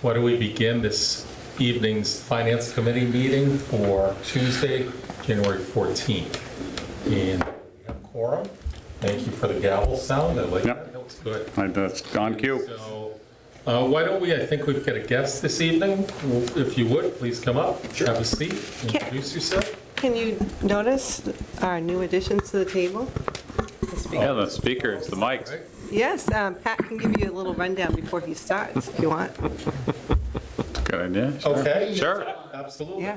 Why don't we begin this evening's Finance Committee meeting for Tuesday, January 14th. And we have quorum. Thank you for the gavel sound. I like that. That was good. That's on cue. So why don't we, I think we've got a guest this evening. If you would, please come up, have a seat, introduce yourself. Can you notice our new additions to the table? Yeah, the speakers, the mics. Right? Yes, Pat can give you a little rundown before he starts, if you want. Good idea. Sure. Okay. Sure. Absolutely. Yeah.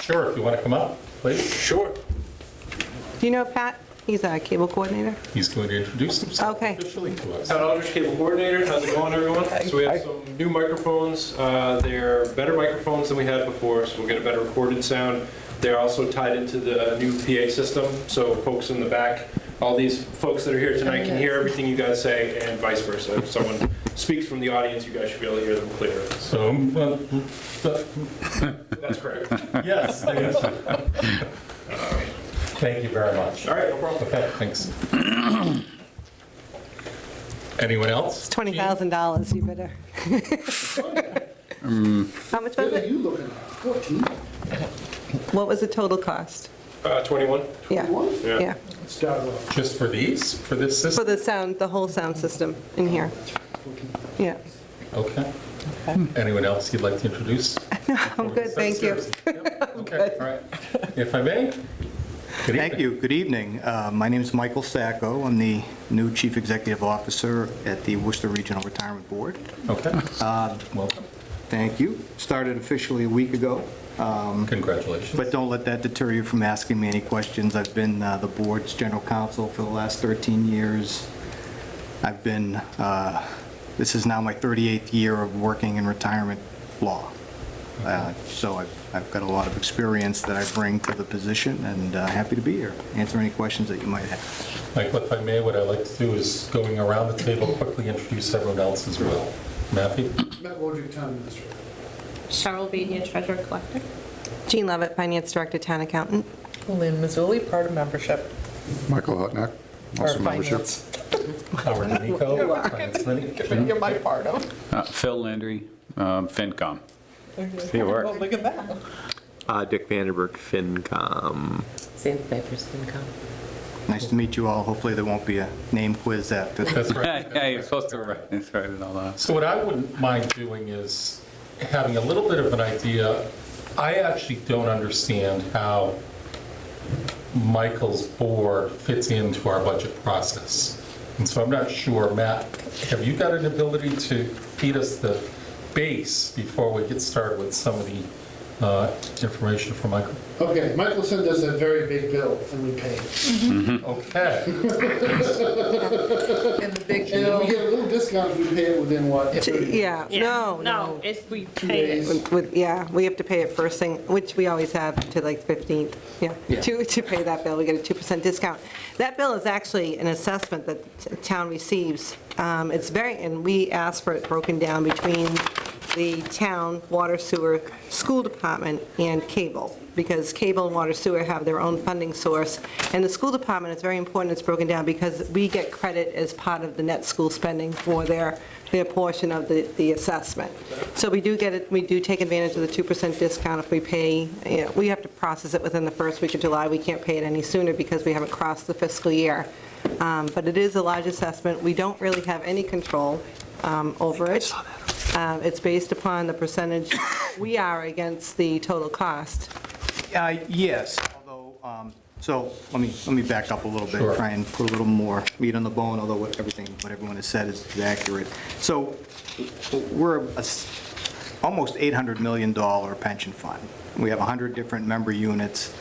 Sure, if you want to come up, please. Sure. Do you know Pat? He's our cable coordinator. He's going to introduce himself Okay. officially to us. Town Aldrich Cable Coordinator, how's it going, everyone? So we have some new microphones. They're better microphones than we had before, so we'll get a better recorded sound. They're also tied into the new PA system, so folks in the back, all these folks that are here tonight can hear everything you guys say, and vice versa. If someone speaks from the audience, you guys should be able to hear them clear. So, That's correct. yes. Thank you very much. All right, no problem. Okay, thanks. Anyone else? It's $20,000, you better. How much was What are it? you looking at? 14? What was the total cost? 21? Yeah, 21? yeah. Start off. Just for these, for this For system? the sound, the whole sound system in here. Yeah. Okay. Anyone else you'd like to introduce? I'm good, thank you. Yep, okay, all right. If I may? Good Thank evening. you. Good evening. My name is Michael Sacco. I'm the new Chief Executive Officer at the Worcester Regional Retirement Board. Okay. Welcome. Thank you. Started officially a week ago, Congratulations. but don't let that deter you from asking me any questions. I've been the board's general counsel for the last 13 years. I've been, this is now my 38th year of working in retirement law. So I've got a lot of experience that I bring to the position, and happy to be here. Answer any questions that you might have. Michael, if I may, what I'd like to do is going around the table, quickly introduce everyone else as well. Matthew? Matt Wojcik, Town Administrator. Cheryl Beatty, Treasurer Collector. Jean Levitt, Finance Director, Town Accountant. Lynn Mazzulli, part of membership. Michael Hutnick, Or also membership. finance. Howard D'Amico, Finance Committee. You're my part of. Phil Landry, FinCom. Good work. Oh, look at that. Dick Vanderberg, FinCom. St. Peter's income. Nice to meet you all. Hopefully there won't be a name quiz after this. That's right. Yeah, you're supposed to write it all out. So what I wouldn't mind doing is having a little bit of an idea. I actually don't understand how Michael's board fits into our budget process. And so I'm not sure, Matt, have you got an ability to feed us the base before we get started with some of the information from Michael? Okay, Michael sent us a very big bill, and we paid. Okay. And the big And then we bill. get a little discount if we pay it within, what, 30 days? Yeah, no. No, if we 2 pay days. it. Yeah, we have to pay it first thing, which we always have to like 15th, yeah. Yeah. To pay that bill, we get a 2% discount. That bill is actually an assessment that the town receives. It's very, and we ask for it broken down between the town, water, sewer, school department, and cable, because cable and water, sewer have their own funding source. And the school department, it's very important it's broken down because we get credit as part of the net school spending for their portion of the assessment. So we do get it, we do take advantage of the 2% discount if we pay, you know, we have to process it within the first week of July. We can't pay it any sooner because we haven't crossed the fiscal year. But it is a large assessment. We don't really have any control over it. It's based upon the percentage we are against the total cost. Yes, although, so let me back up a little bit, Sure. try and put a little more meat on the bone, although what everyone has said is accurate. So we're almost $800 million pension fund. We have 100 different member units,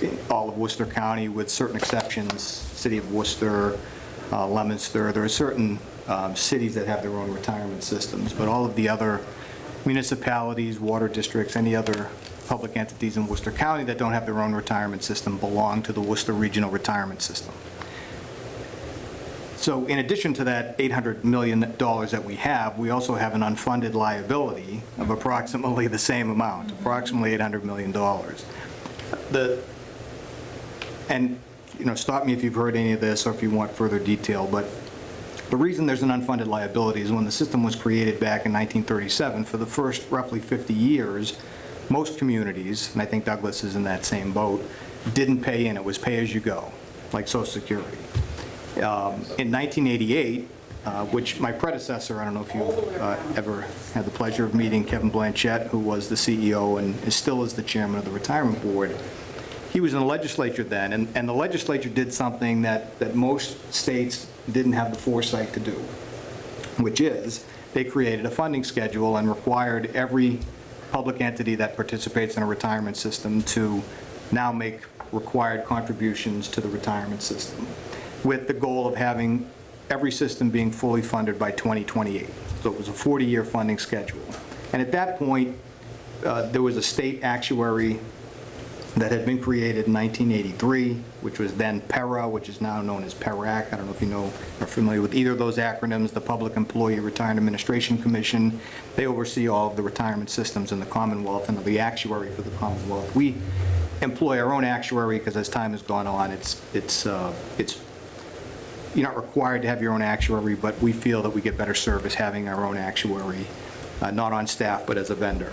in all of Worcester County, with certain exceptions, City of Worcester, Leominster. There are certain cities that have their own retirement systems, but all of the other municipalities, water districts, any other public entities in Worcester County that don't have their own retirement system belong to the Worcester Regional Retirement System. So in addition to that $800 million that we have, we also have an unfunded liability of approximately the same amount, approximately $800 million. And, you know, stop me if you've heard any of this or if you want further detail, but The reason there's an unfunded liability is when the system was created back in 1937, for the first roughly 50 years, most communities, and I think Douglas is in that same boat, didn't pay in. It was pay-as-you-go, like Social Security. In 1988, which my predecessor, I don't know if you ever had the pleasure of meeting Kevin Blanchett, who was the CEO and still is the chairman of the retirement board. He was in the legislature then, and the legislature did something that most states didn't have the foresight to do, which is they created a funding schedule and required every public entity that participates in a retirement system to now make required contributions to the retirement system, with the goal of having every system being fully funded by 2028. So it was a 40-year funding schedule. And at that point, there was a state actuary that had been created in 1983, which was then PERA, which is now known as PERAC. I don't know if you know, are familiar with either of those acronyms, the Public Employee Retirement Administration Commission. They oversee all of the retirement systems in the Commonwealth and are the actuary for the Commonwealth. We employ our own actuary because as time has gone on, you're not required to have your own actuary, but we feel that we get better service having our own actuary, not on staff, but as a vendor.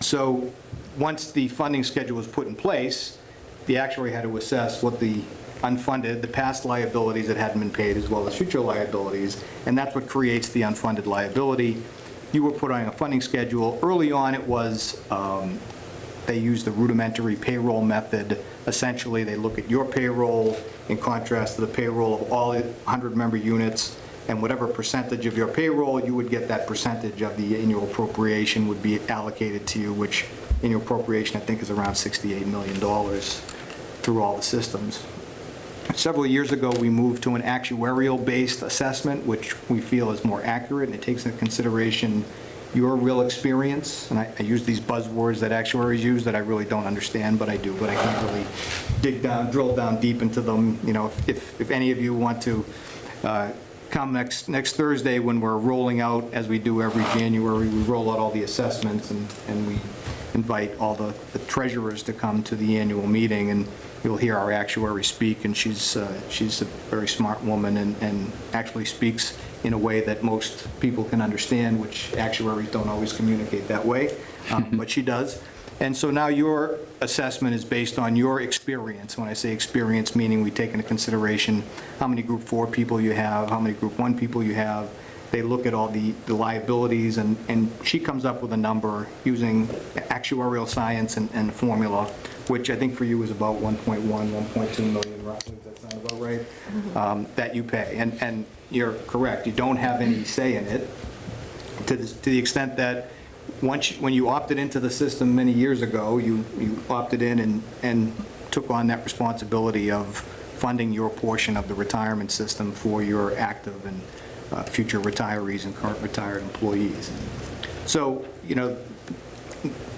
So once the funding schedule was put in place, the actuary had to assess what the unfunded, the past liabilities that hadn't been paid, as well as future liabilities, and that's what creates the unfunded liability. You were put on a funding schedule. Early on, it was, they used the rudimentary payroll method. Essentially, they look at your payroll in contrast to the payroll of all 100-member units, and whatever percentage of your payroll, you would get that percentage of the annual appropriation would be allocated to you, which annual appropriation, I think, is around $68 million through all the systems. Several years ago, we moved to an actuarial-based assessment, which we feel is more accurate, and it takes into consideration your real experience. And I use these buzzwords that actuaries use that I really don't understand, but I do, but I can't really drill down deep into them. You know, if any of you want to come next Thursday when we're rolling out, as we do every January, we roll out all the assessments, and we invite all the treasurers to come to the annual meeting, and you'll hear our actuary speak, and she's a very smart woman and actually speaks in a way that most people can understand, which actuaries don't always communicate that way, but she does. And so now your assessment is based on your experience. When I say experience, meaning we take into consideration how many Group 4 people you have, how many Group 1 people you have. They look at all the liabilities, and she comes up with a number using actuarial science and formula, which I think for you is about 1.2 million roughly. Does that sound about right? That you pay. And you're correct. You don't have any say in it to the extent that when you opted into the system many years ago, you opted in and took on that responsibility of funding your portion of the retirement system for your active and future retirees and current retired employees. So, you know,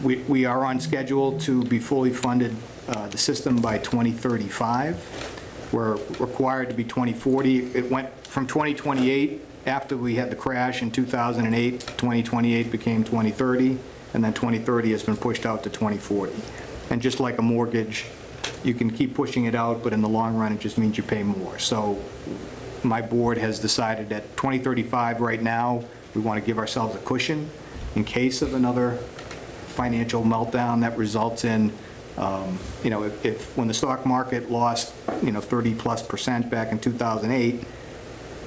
we are on schedule to be fully funded the system by 2035. We're required to be 2040. It went from 2028 after we had the crash in 2008. 2028 became 2030, and then 2030 has been pushed out to 2040. And just like a mortgage, you can keep pushing it out, but in the long run, it just means you pay more. So my board has decided that 2035 right now, we want to give ourselves a cushion in case of another financial meltdown that results in, you know, if when the stock market lost, you know, 30+% back in 2008,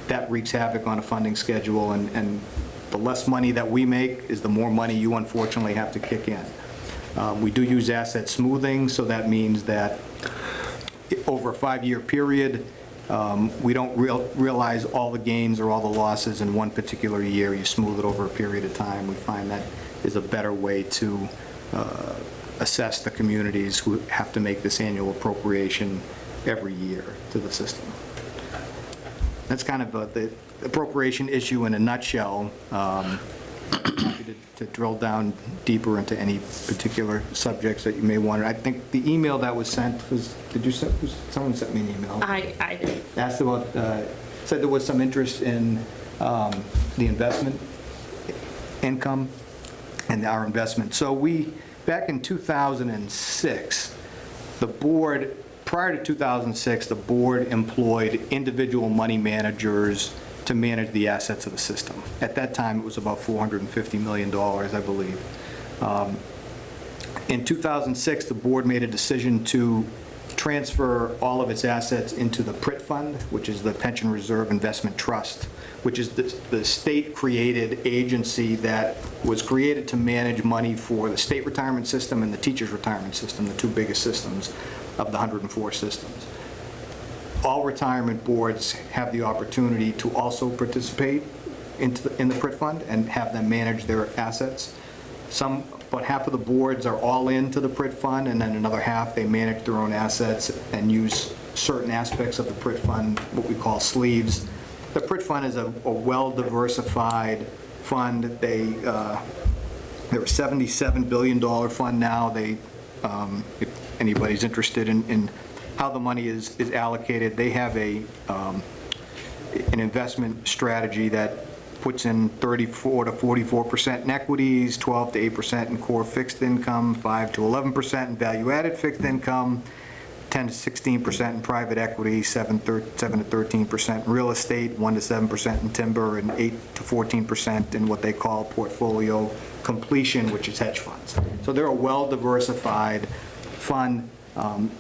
that wreaks havoc on a funding schedule, and the less money that we make is the more money you unfortunately have to kick in. We do use asset smoothing, so that means that over a 5-year period, we don't realize all the gains or all the losses in one particular year. You smooth it over a period of time. We find that is a better way to assess the communities who have to make this annual appropriation every year to the system. That's kind of the appropriation issue in a nutshell. Happy to drill down deeper into any particular subjects that you may want. I think the email that was sent was, someone sent me an email. I did. Asked about, said there was some interest in the investment income and our investment. So back in 2006, the board, prior to 2006, the board employed individual money managers to manage the assets of the system. At that time, it was about $450 million, I believe. In 2006, the board made a decision to transfer all of its assets into the PRIT fund, which is the Pension Reserve Investment Trust, which is the state-created agency that was created to manage money for the state retirement system and the teachers' retirement system, the two biggest systems of the 104 systems. All retirement boards have the opportunity to also participate in the PRIT fund and have them manage their assets. About half of the boards are all into the PRIT fund, and then another half, they manage their own assets and use certain aspects of the PRIT fund, what we call sleeves. The PRIT fund is a well-diversified fund. They're a $77 billion fund now. If anybody's interested in how the money is allocated, they have an investment strategy that puts in 34 to 44% in equities, 12 to 8% in core fixed income, 5 to 11% in value-added fixed income, 10 to 16% in private equity, 7 to 13% in real estate, 1 to 7% in timber, and 8 to 14% in what they call portfolio completion, which is hedge funds. So they're a well-diversified fund.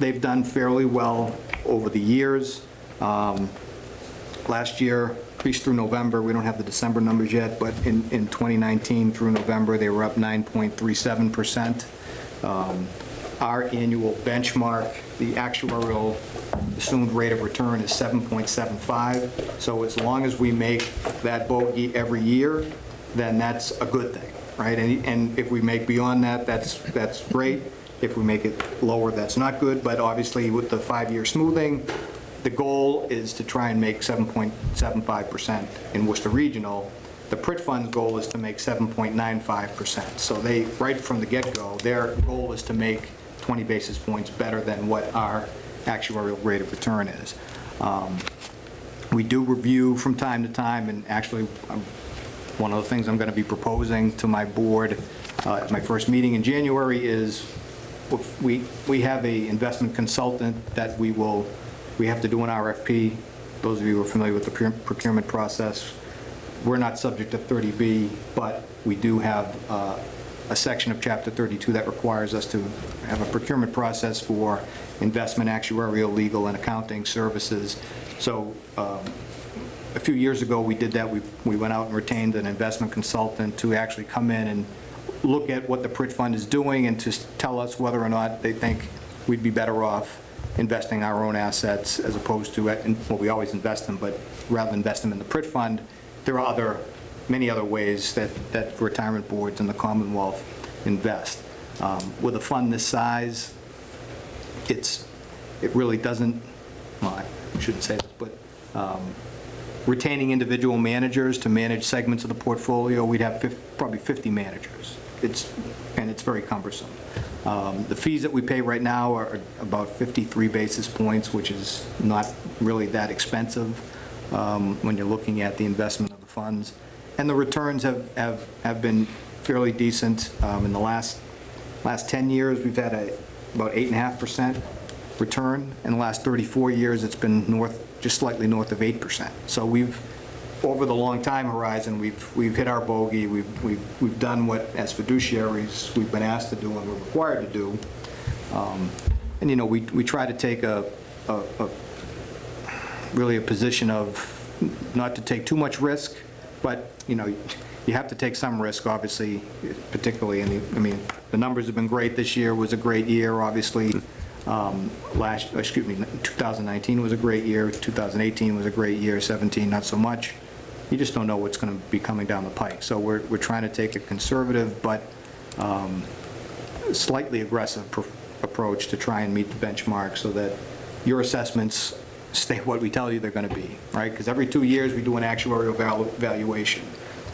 They've done fairly well over the years. Last year, at least through November, we don't have the December numbers yet, but in 2019 through November, they were up 9.37%. Our annual benchmark, the actuarial assumed rate of return is 7.75. So as long as we make that bogey every year, then that's a good thing, right? And if we make beyond that, that's great. If we make it lower, that's not good. But obviously, with the 5-year smoothing, the goal is to try and make 7.75% in Worcester Regional. The PRIT fund's goal is to make 7.95%. So they, right from the get-go, their goal is to make 20 basis points better than what our actuarial rate of return is. We do review from time to time, and actually, one of the things I'm going to be proposing to my board at my first meeting in January is we have a investment consultant that we have to do an RFP. Those of you who are familiar with the procurement process, we're not subject to 30B, but we do have a section of Chapter 32 that requires us to have a procurement process for investment, actuarial, legal, and accounting services. So a few years ago, we did that. We went out and retained an investment consultant to actually come in and look at what the PRIT fund is doing and to tell us whether or not they think we'd be better off investing our own assets as opposed to, well, we always invest them, but rather than invest them in the PRIT fund, there are many other ways that retirement boards in the Commonwealth invest. With a fund this size, it really doesn't, well, I shouldn't say this, but retaining individual managers to manage segments of the portfolio, we'd have probably 50 managers. It's very cumbersome. The fees that we pay right now are about 53 basis points, which is not really that expensive when you're looking at the investment of the funds. And the returns have been fairly decent. In the last 10 years, we've had about 8.5% return. In the last 34 years, it's been just slightly north of 8%. So over the long time horizon, we've hit our bogey. We've done what, as fiduciaries, we've been asked to do and we're required to do. And we try to take really a position of not to take too much risk, but you have to take some risk, obviously, particularly the numbers have been great. This year was a great year, obviously. 2019 was a great year. 2018 was a great year. 17, not so much. You just don't know what's going to be coming down the pike. So we're trying to take a conservative but slightly aggressive approach to try and meet the benchmark so that your assessments stay what we tell you they're going to be, right? Because every 2 years we do an actuarial valuation.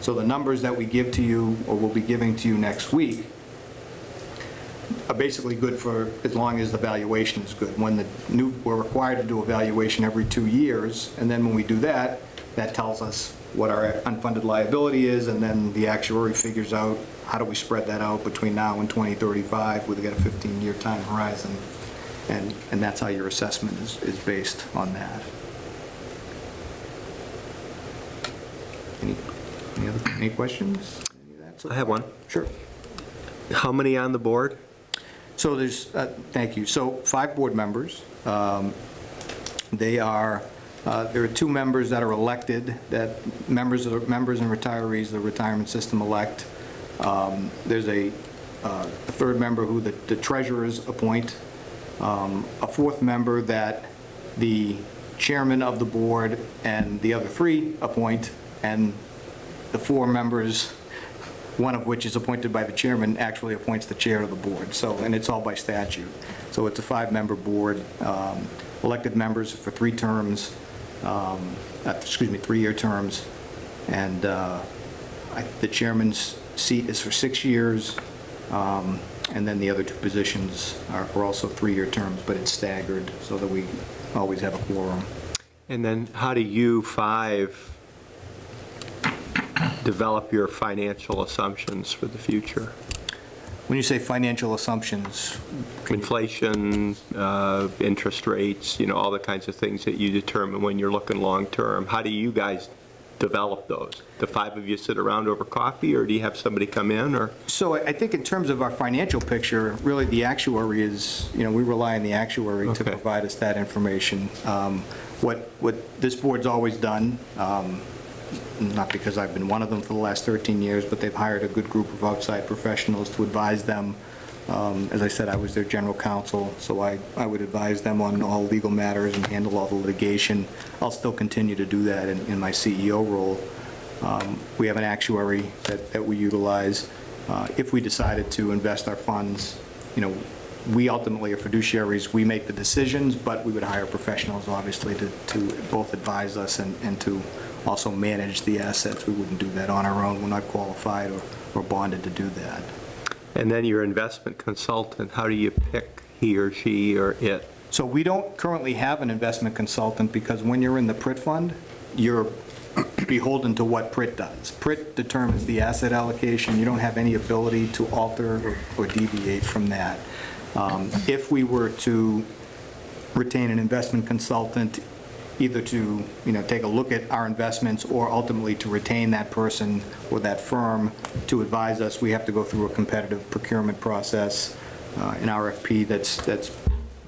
So the numbers that we give to you or will be giving to you next week are basically good for as long as the valuation is good. We're required to do a valuation every 2 years, and then when we do that, that tells us what our unfunded liability is, and then the actuary figures out how do we spread that out between now and 2035. We've got a 15-year time horizon, and that's how your assessment is based on that. Any questions? Any of that so I have far? one. Sure. How many on the board? So there's, thank you, so 5 board members. They are, there are 2 members that are elected, that members and retirees, the retirement system elect. There's a 3rd member who the treasurers appoint, a 4th member that the chairman of the board and the other 3 appoint, and the 4 members, one of which is appointed by the chairman, actually appoints the chair of the board. So, and it's all by statute. So it's a 5-member board, elected members for 3 terms, 3-year terms, and the chairman's seat is for 6 years, and then the other 2 positions are also 3-year terms, but it's staggered so that we always have a quorum. And then how do you 5 develop your financial assumptions for the future? When you say financial assumptions, Inflation, interest rates, all the kinds of things that you determine when you're looking long-term. How do you guys develop those? The 5 of you sit around over coffee, or do you have somebody come in, or? So I think in terms of our financial picture, really the actuary is, we rely on the actuary to Okay. provide us that information. What this board's always done, not because I've been one of them for the last 13 years, but they've hired a good group of outside professionals to advise them. As I said, I was their general counsel, so I would advise them on all legal matters and handle all the litigation. I'll still continue to do that in my CEO role. We have an actuary that we utilize. If we decided to invest our funds, we ultimately are fiduciaries. We make the decisions, but we would hire professionals, obviously, to both advise us and to also manage the assets. We wouldn't do that on our own. We're not qualified or bonded to do that. And then your investment consultant, how do you pick he or she or it? So we don't currently have an investment consultant because when you're in the PRIT fund, you're beholden to what PRIT does. PRIT determines the asset allocation. You don't have any ability to alter or deviate from that. If we were to retain an investment consultant, either to, take a look at our investments or ultimately to retain that person or that firm to advise us, we have to go through a competitive procurement process, an RFP that's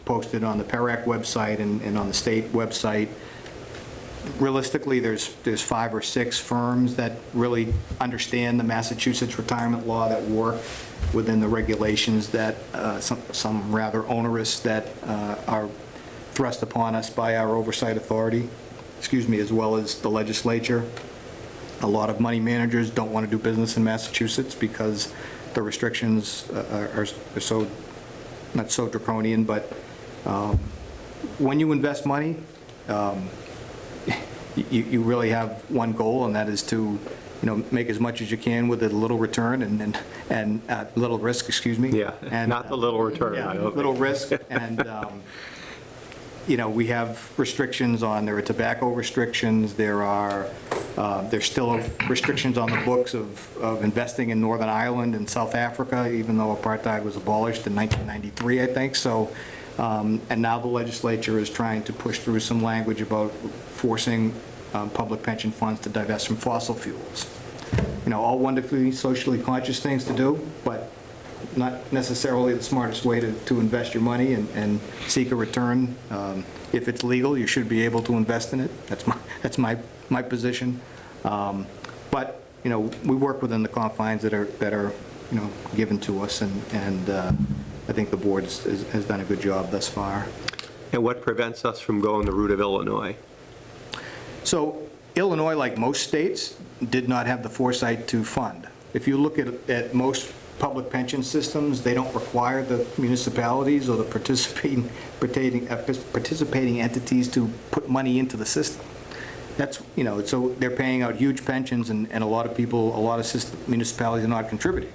posted on the PERAC website and on the state website. Realistically, there's 5 or 6 firms that really understand the Massachusetts retirement law, that work within the regulations that, some rather onerous, that are thrust upon us by our oversight authority, as well as the legislature. A lot of money managers don't want to do business in Massachusetts because the restrictions are so, not so draconian, but when you invest money, you really have one goal, and that is to, make as much as you can with a little return and little risk, Yeah, and not the little return. yeah, I hope. little risk, and we have restrictions there are tobacco restrictions, there's still restrictions on the books of investing in Northern Ireland and South Africa, even though apartheid was abolished in 1993, I think. So, and now the legislature is trying to push through some language about forcing public pension funds to divest from fossil fuels. All wonderfully socially conscious things to do, but not necessarily the smartest way to invest your money and seek a return. If it's legal, you should be able to invest in it. That's my position. But we work within the confines that are given to us, and I think the board has done a good job thus far. And what prevents us from going the route of Illinois? So Illinois, like most states, did not have the foresight to fund. If you look at most public pension systems, they don't require the municipalities or the participating entities to put money into the system. That's, so they're paying out huge pensions, and a lot of municipalities are not contributing.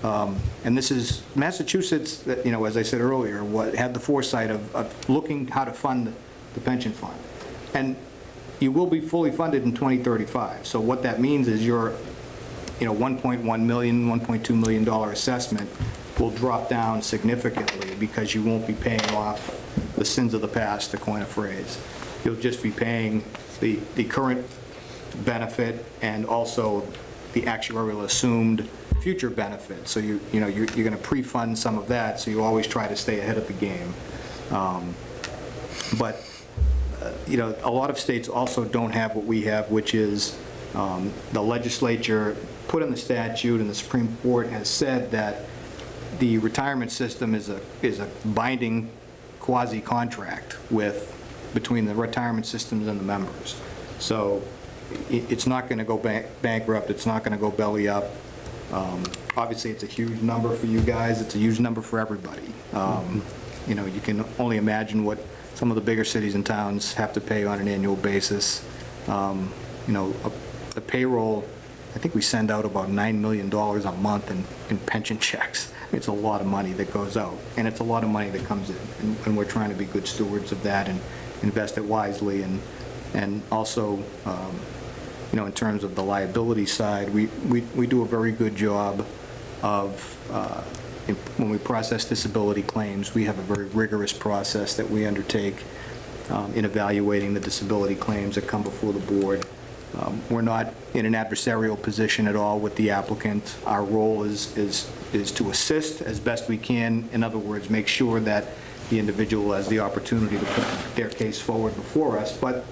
And this is Massachusetts, as I said earlier, had the foresight of looking how to fund the pension fund. And you will be fully funded in 2035. So what that means is your $1.1 million, $1.2 million assessment will drop down significantly because you won't be paying off the sins of the past, to coin a phrase. You'll just be paying the current benefit and also the actuarial assumed future benefit. So you're going to pre-fund some of that, so you always try to stay ahead of the game. But a lot of states also don't have what we have, which is the legislature put in the statute, and the Supreme Court has said that the retirement system is a binding quasi-contract between the retirement systems and the members. So it's not going to go bankrupt, it's not going to go belly up. Obviously, it's a huge number for you guys, it's a huge number for everybody. You can only imagine what some of the bigger cities and towns have to pay on an annual basis. The payroll, I think we send out about $9 million a month in pension checks. It's a lot of money that goes out, and it's a lot of money that comes in, and we're trying to be good stewards of that and invest it wisely. And also, in terms of the liability side, we do a very good job of, when we process disability claims, we have a very rigorous process that we undertake in evaluating the disability claims that come before the board. We're not in an adversarial position at all with the applicant. Our role is to assist as best we can. In other words, make sure that the individual has the opportunity to put their case forward before us. But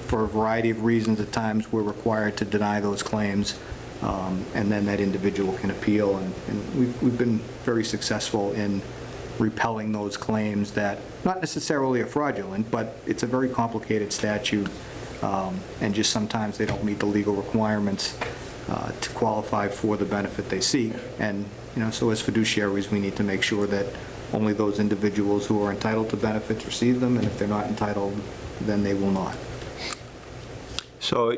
for a variety of reasons, at times, we're required to deny those claims, and then that individual can appeal. And we've been very successful in repelling those claims that not necessarily are fraudulent, but it's a very complicated statute. And just sometimes they don't meet the legal requirements to qualify for the benefit they seek. And, so as fiduciaries, we need to make sure that only those individuals who are entitled to benefits receive them, and if they're not entitled, then they will not. So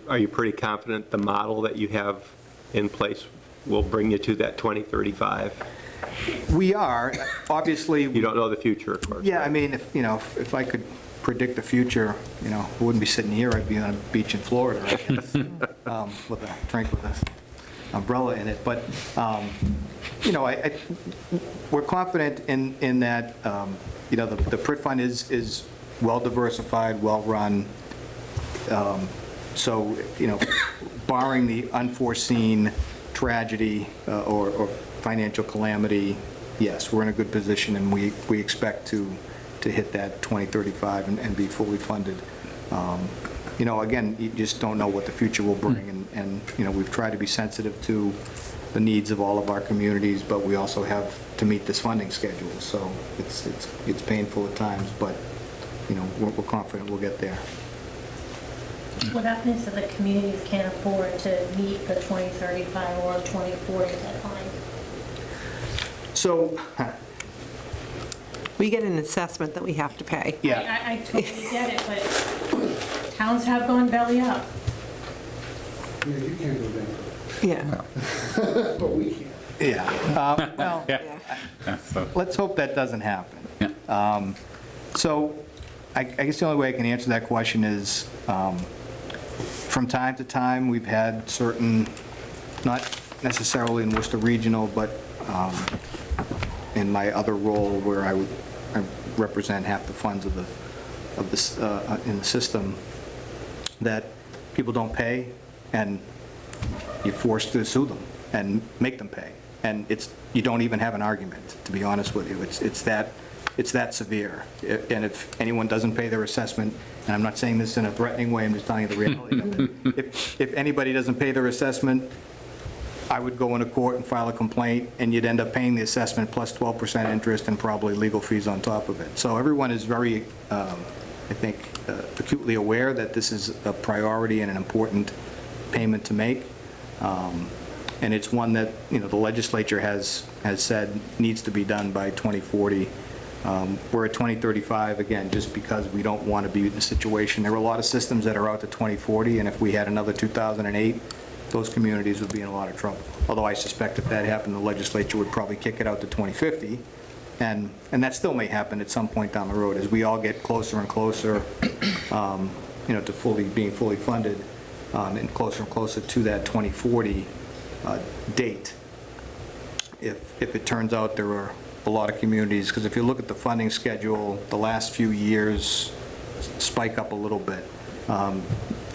are you pretty confident the model that you have in place will bring you to that 2035? We are, obviously. You don't know the future, of course. Yeah, right? I mean, if I could predict the future, I wouldn't be sitting here, I'd be on a beach in Florida, I guess, with a drink with an umbrella in it. But, we're confident in that, the PRIT fund is well-diversified, well-run. So, barring the unforeseen tragedy or financial calamity, yes, we're in a good position, and we expect to hit that 2035 and be fully funded. Again, you just don't know what the future will bring, and we've tried to be sensitive to the needs of all of our communities, but we also have to meet this funding schedule, so it's painful at times, but we're confident we'll get there. What happens if the communities can't afford to meet the 2035 or 2040 deadline? So, We get an assessment that we have to pay. yeah. I totally get it, but towns have gone belly up. Yeah, you can't go bankrupt, Yeah. but we can. Yeah. Well, Yeah, so, let's hope that doesn't happen. yeah. So I guess the only way I can answer that question is, from time to time, we've had certain, not necessarily in Worcester Regional, but in my other role where I represent half the funds in the system, that people don't pay, and you're forced to sue them and make them pay. And you don't even have an argument, to be honest with you. It's that severe. And if anyone doesn't pay their assessment, and I'm not saying this in a threatening way, I'm just telling you the reality. If anybody doesn't pay their assessment, I would go into court and file a complaint, and you'd end up paying the assessment plus 12% interest and probably legal fees on top of it. So everyone is very, I think, acutely aware that this is a priority and an important payment to make. And it's one that, the legislature has said needs to be done by 2040. We're at 2035, again, just because we don't want to be in the situation. There are a lot of systems that are out to 2040, and if we had another 2008, those communities would be in a lot of trouble. Although I suspect if that happened, the legislature would probably kick it out to 2050, and that still may happen at some point down the road as we all get closer and closer, to being fully funded, and closer to that 2040 date. If it turns out there are a lot of communities, because if you look at the funding schedule, the last few years spike up a little bit.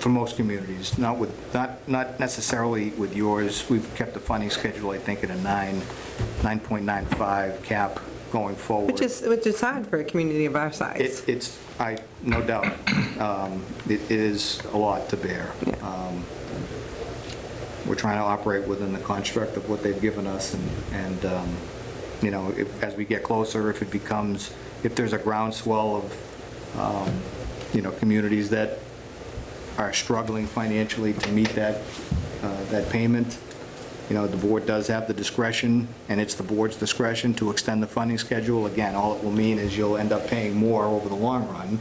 for most communities, not necessarily with yours. We've kept the funding schedule, I think, at a 9.95 cap going forward. Which is hard for a community of our size. No doubt, it is a lot to bear. We're trying to operate within the construct of what they've given us, and as we get closer, if there's a groundswell of, communities that are struggling financially to meet that payment, the board does have the discretion, and it's the board's discretion to extend the funding schedule. Again, all it will mean is you'll end up paying more over the long run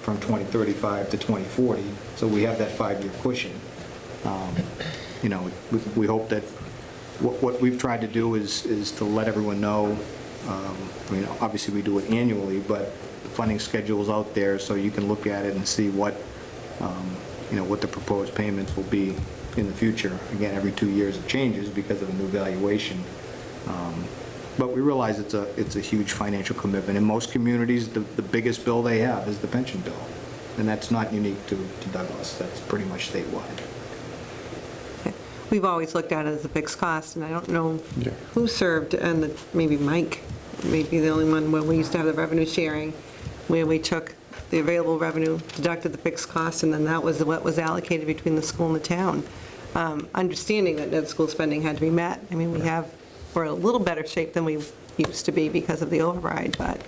from 2035 to 2040, so we have that 5-year cushion. We hope that what we've tried to do is to let everyone know, obviously we do it annually, but the funding schedule is out there, so you can look at it and see what the proposed payments will be in the future. Again, every 2 years it changes because of a new valuation. But we realize it's a huge financial commitment. In most communities, the biggest bill they have is the pension bill. And that's not unique to Douglas. That's pretty much statewide. We've always looked at it as a fixed cost, and I don't know who served, and maybe Mike, maybe the only one where we used to have the revenue sharing, where we took the available revenue, deducted the fixed cost, and then that was what was allocated between the school and the town. Understanding that net school spending had to be met. I mean, we're in a little better shape than we used to be because of the override, but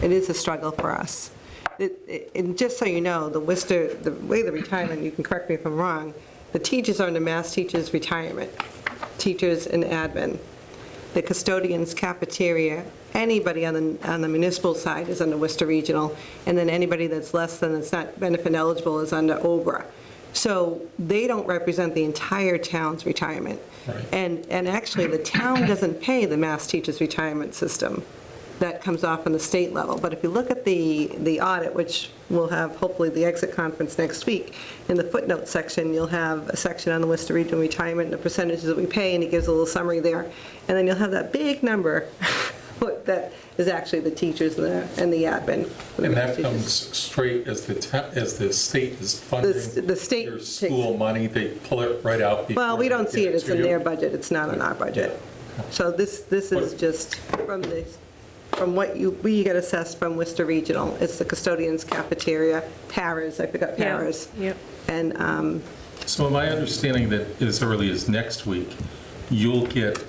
it is a struggle for us. And just so you know, the way the retirement, you can correct me if I'm wrong, the teachers are under mass teachers retirement, teachers and admin. The custodians, cafeteria, anybody on the municipal side is under Worcester Regional, and then anybody that's not benefit eligible is under OBRA. So they don't represent the entire town's retirement. Right. And actually, the town doesn't pay the mass teachers retirement system. That comes off on the state level. But if you look at the audit, which we'll have hopefully the exit conference next week, in the footnote section, you'll have a section on the Worcester Regional Retirement and the percentages that we pay, and it gives a little summary there. And then you'll have that big number that is actually the teachers and the admin. And that comes straight as the state is funding The state your school money, they pull it right out. Well, we don't see it, it's in you. their budget, it's not in our budget. So this is just from what we get assessed from Worcester Regional. It's the custodians, cafeteria, paras, I forgot paras. Yep. And So my understanding that as early as next week, you'll get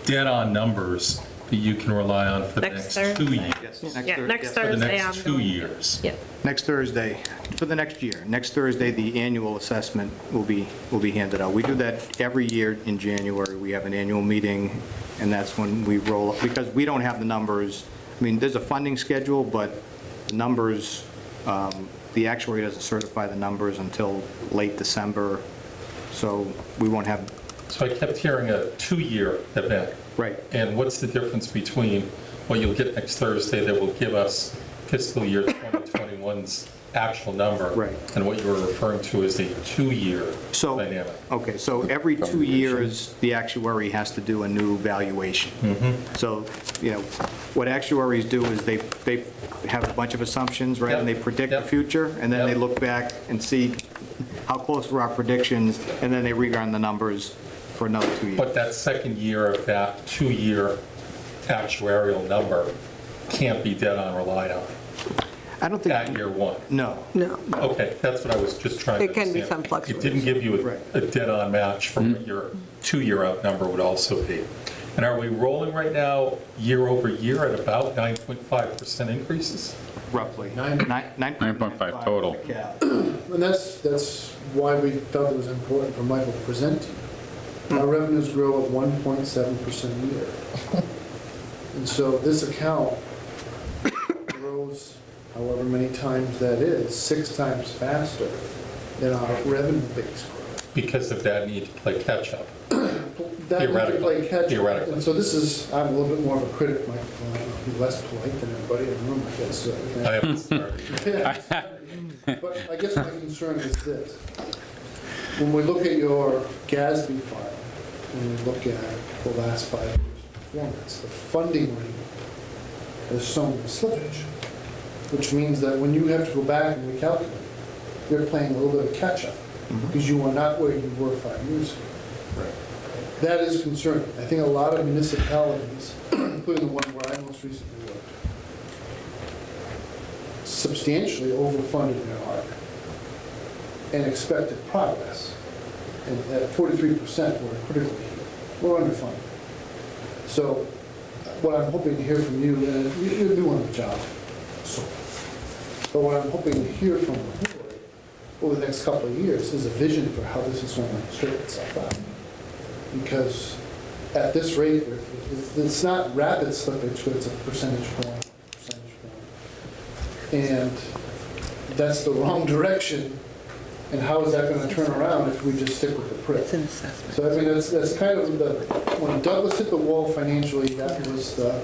dead-on numbers that you can rely on for the Next next 2 Thursday. years. Yeah, next For the Thursday. next 2 years. Yeah. Next Thursday, for the next year, next Thursday, the annual assessment will be handed out. We do that every year in January. We have an annual meeting, and that's when we roll up, because we don't have the numbers. I mean, there's a funding schedule, but the numbers, the actuary doesn't certify the numbers until late December, so we won't have. So I kept hearing a 2-year event. Right. And what's the difference between what you'll get next Thursday that will give us fiscal year 2021's actual number? Right. And what you were referring to as a 2-year dynamic? Okay, so every 2 years, the actuary has to do a new valuation. So, what actuaries do is they have a bunch of assumptions, right? And they predict the future, and then they look back and see how close were our predictions, and then they rerun the numbers for another 2 years. But that second year of that 2-year actuarial number can't be dead on relied on I don't think. at year one. No. no, Okay, that's what I was just trying to It can be understand. some fluctuation. It didn't give you Right. a dead-on match from what your 2-year out number would also be. And are we rolling right now, year over year, at about 9.5% increases? Roughly. 9.5 total. Yeah. And that's why we felt it was important for Michael to present to you. Our revenues grow at 1.7% a year. And so this account grows however many times that is, 6 times faster than our revenue base growth. Because of that need to play catch-up. That we can play catch up. Theoretically. And so this is, I'm a little bit more of a critic, Michael. I'm less polite than everybody in the room, I guess. So, I haven't started. But I guess my concern is this. When we look at your GASB file, and we look at the last 5 years' performance, the funding rate has shown slippage, which means that when you have to go back and recalculate, You're playing a little bit of catch-up, because you are not where you were 5 years ago. That is concerning. I think a lot of municipalities, including the one where I most recently worked, substantially overfunded their ARC and expected progress. And at 43%, we're critically here. We're underfunded. So what I'm hoping to hear from you, and you're new on the job, so, but what I'm hoping to hear from the board over the next couple of years is a vision for how this is going to straighten itself out. Because at this rate, it's not rapid slippage, but it's a percentage point. And that's the wrong direction. And how is that going to turn around if we just stick with the PRIP? It's an assessment. So I mean, that's kind of when Douglas hit the wall financially, that was the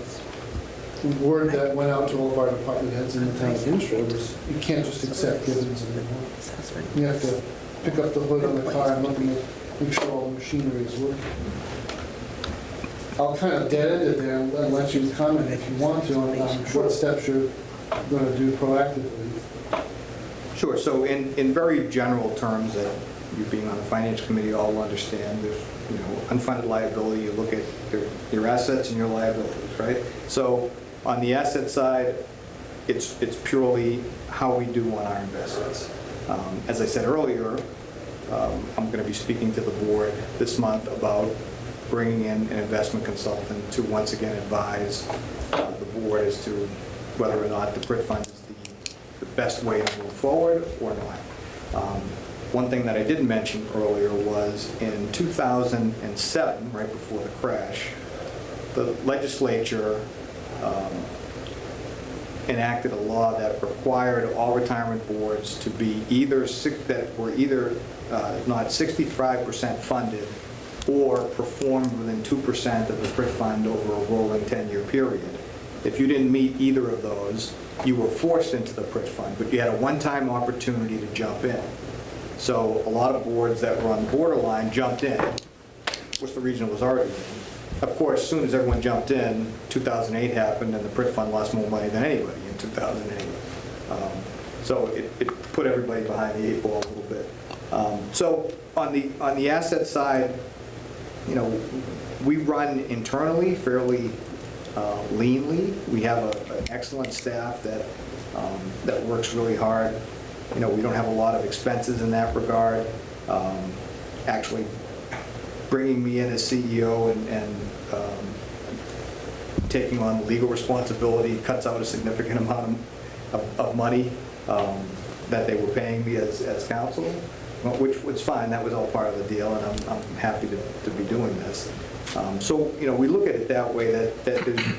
word that went out to all of our department heads and the town administrators. You can't just accept dividends anymore. Assessment. You have to pick up the hood on the car and look and make sure all the machinery is working. I'll kind of dead end it there and let you comment if you want to on what steps you're going to do proactively. Sure, so in very general terms, that you being on the finance committee all understand, there's, unfunded liability, you look at your assets and your liabilities, right? So on the asset side, it's purely how we do on our investments. As I said earlier, I'm going to be speaking to the board this month about bringing in an investment consultant to once again advise the board as to whether or not the PRIT fund is the best way to move forward or not. One thing that I didn't mention earlier was in 2007, right before the crash, the legislature enacted a law that required all retirement boards to be not 65% funded or performed within 2% of the PRIT fund over a rolling 10-year period. If you didn't meet either of those, you were forced into the PRIT fund, but you had a one-time opportunity to jump in. So a lot of boards that were on the borderline jumped in, which the region was already in. Of course, as soon as everyone jumped in, 2008 happened, and the PRIT fund lost more money than anybody in 2008. So it put everybody behind the 8 ball a little bit. So on the asset side, we run internally fairly leanly. We have an excellent staff that works really hard. We don't have a lot of expenses in that regard. Actually, bringing me in as CEO and taking on the legal responsibility cuts out a significant amount of money that they were paying me as counsel, which was fine. That was all part of the deal, and I'm happy to be doing this. So, we look at it that way, that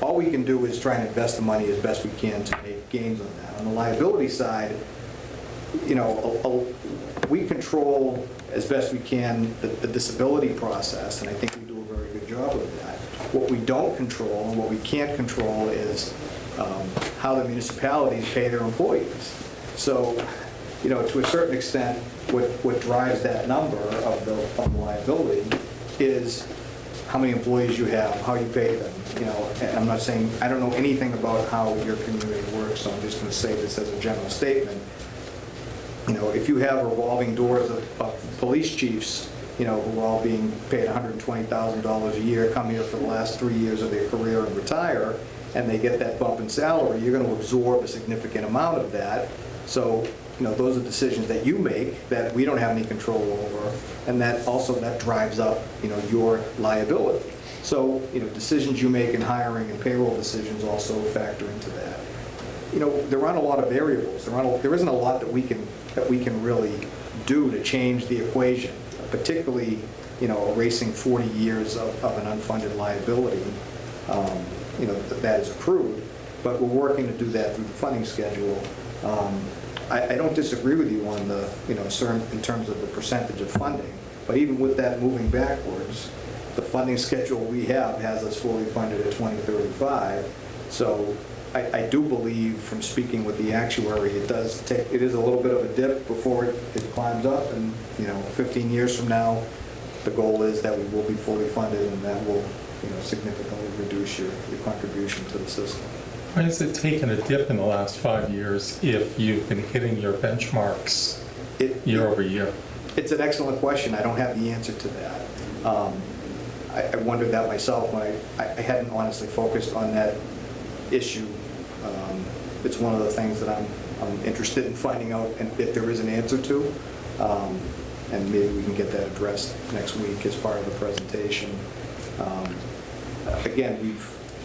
all we can do is try and invest the money as best we can to make gains on that. On the liability side, we control as best we can the disability process, and I think we do a very good job of that. What we don't control and what we can't control is how the municipalities pay their employees. So, to a certain extent, what drives that number of the liability is how many employees you have, how you pay them. And I'm not saying, I don't know anything about how your community works, so I'm just going to say this as a general statement. If you have revolving doors of police chiefs, who are all being paid $120,000 a year, come here for the last 3 years of their career and retire, and they get that bump in salary, you're going to absorb a significant amount of that. So, those are decisions that you make that we don't have any control over, and that drives up, your liability. So, decisions you make in hiring and payroll decisions also factor into that. There aren't a lot of variables. There isn't a lot that we can really do to change the equation, particularly, erasing 40 years of an unfunded liability, that is accrued. But we're working to do that through the funding schedule. I don't disagree with you on the, in terms of the percentage of funding, but even with that moving backwards, the funding schedule we have has us fully funded at 2035. So I do believe, from speaking with the actuary, it is a little bit of a dip before it climbs up, and 15 years from now, the goal is that we will be fully funded, and that will significantly reduce your contribution to the system. Why has it taken a dip in the last 5 years if you've been hitting your benchmarks year over year? It's an excellent question. I don't have the answer to that. I wondered that myself when I hadn't honestly focused on that issue. It's one of the things that I'm interested in finding out and if there is an answer to. And maybe we can get that addressed next week as part of the presentation. Again,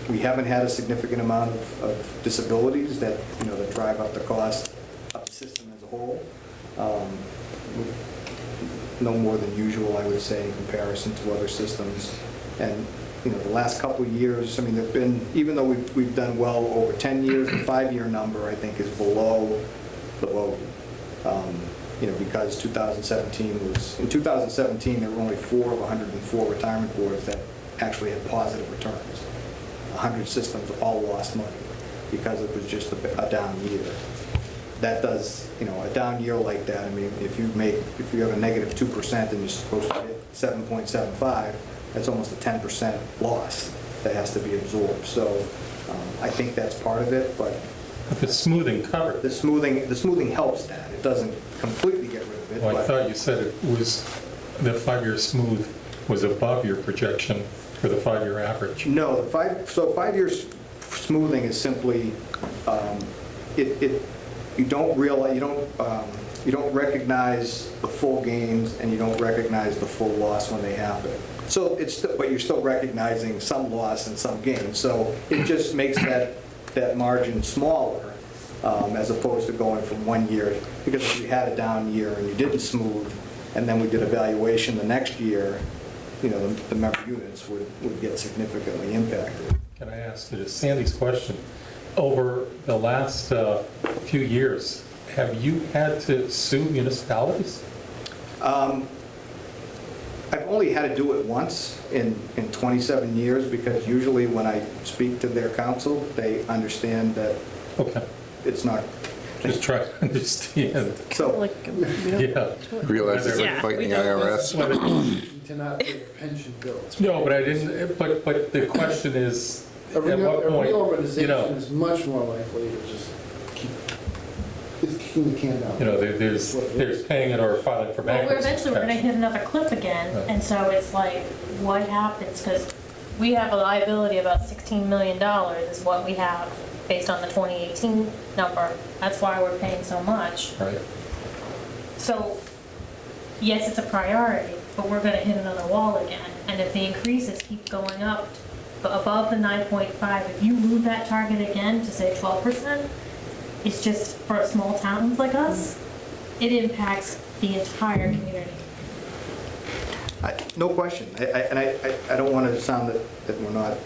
we haven't had a significant amount of disabilities that, that drive up the cost of the system as a whole. No more than usual, I would say, in comparison to other systems. And, the last couple of years, I mean, there've been, even though we've done well over 10 years, the 5-year number, I think, is below the bogey. Because 2017 was, in 2017, there were only 4 of 104 retirement boards that actually had positive returns. 100 systems all lost money because it was just a down year. That does, a down year like that, I mean, if you have a negative 2% and you're supposed to hit 7.75, that's almost a 10% loss that has to be absorbed. So I think that's part of it, but The smoothing covered. the smoothing helps that. It doesn't completely get rid of it, Well, I but thought you said it was, the 5-year smooth was above your projection for the 5-year average. no, 5 years smoothing is simply, you don't realize, you don't recognize the full gains and you don't recognize the full loss when they happen. So but you're still recognizing some loss and some gain. So it just makes that margin smaller as opposed to going from 1 year. Because if you had a down year and you didn't smooth, and then we did evaluation the next year, the member units would get significantly impacted. Can I ask you, to Sandy's question, over the last few years, have you had to sue municipalities? I've only had to do it once in 27 years, because usually when I speak to their council, they understand that Okay, it's not. just try to understand. So, Yeah. Realize it's like Yeah, fighting we the don't- IRS. To not pay a pension bill. No, but I didn't, but the question is, A at what point, reorganization is much more likely to just it's kicking the can down. there's paying it or filing for Well, bankruptcy. eventually we're gonna hit another cliff again, Right. and so it's like, what happens? Because we have a liability about $16 million is what we have based on the 2018 number. That's why we're paying so much. Right. So, yes, it's a priority, but we're gonna hit another wall again. And if the increases keep going up above the 9.5, if you move that target again to say 12%, it's just, for small towns like us, it impacts the entire community. no question. I don't want to sound that we're not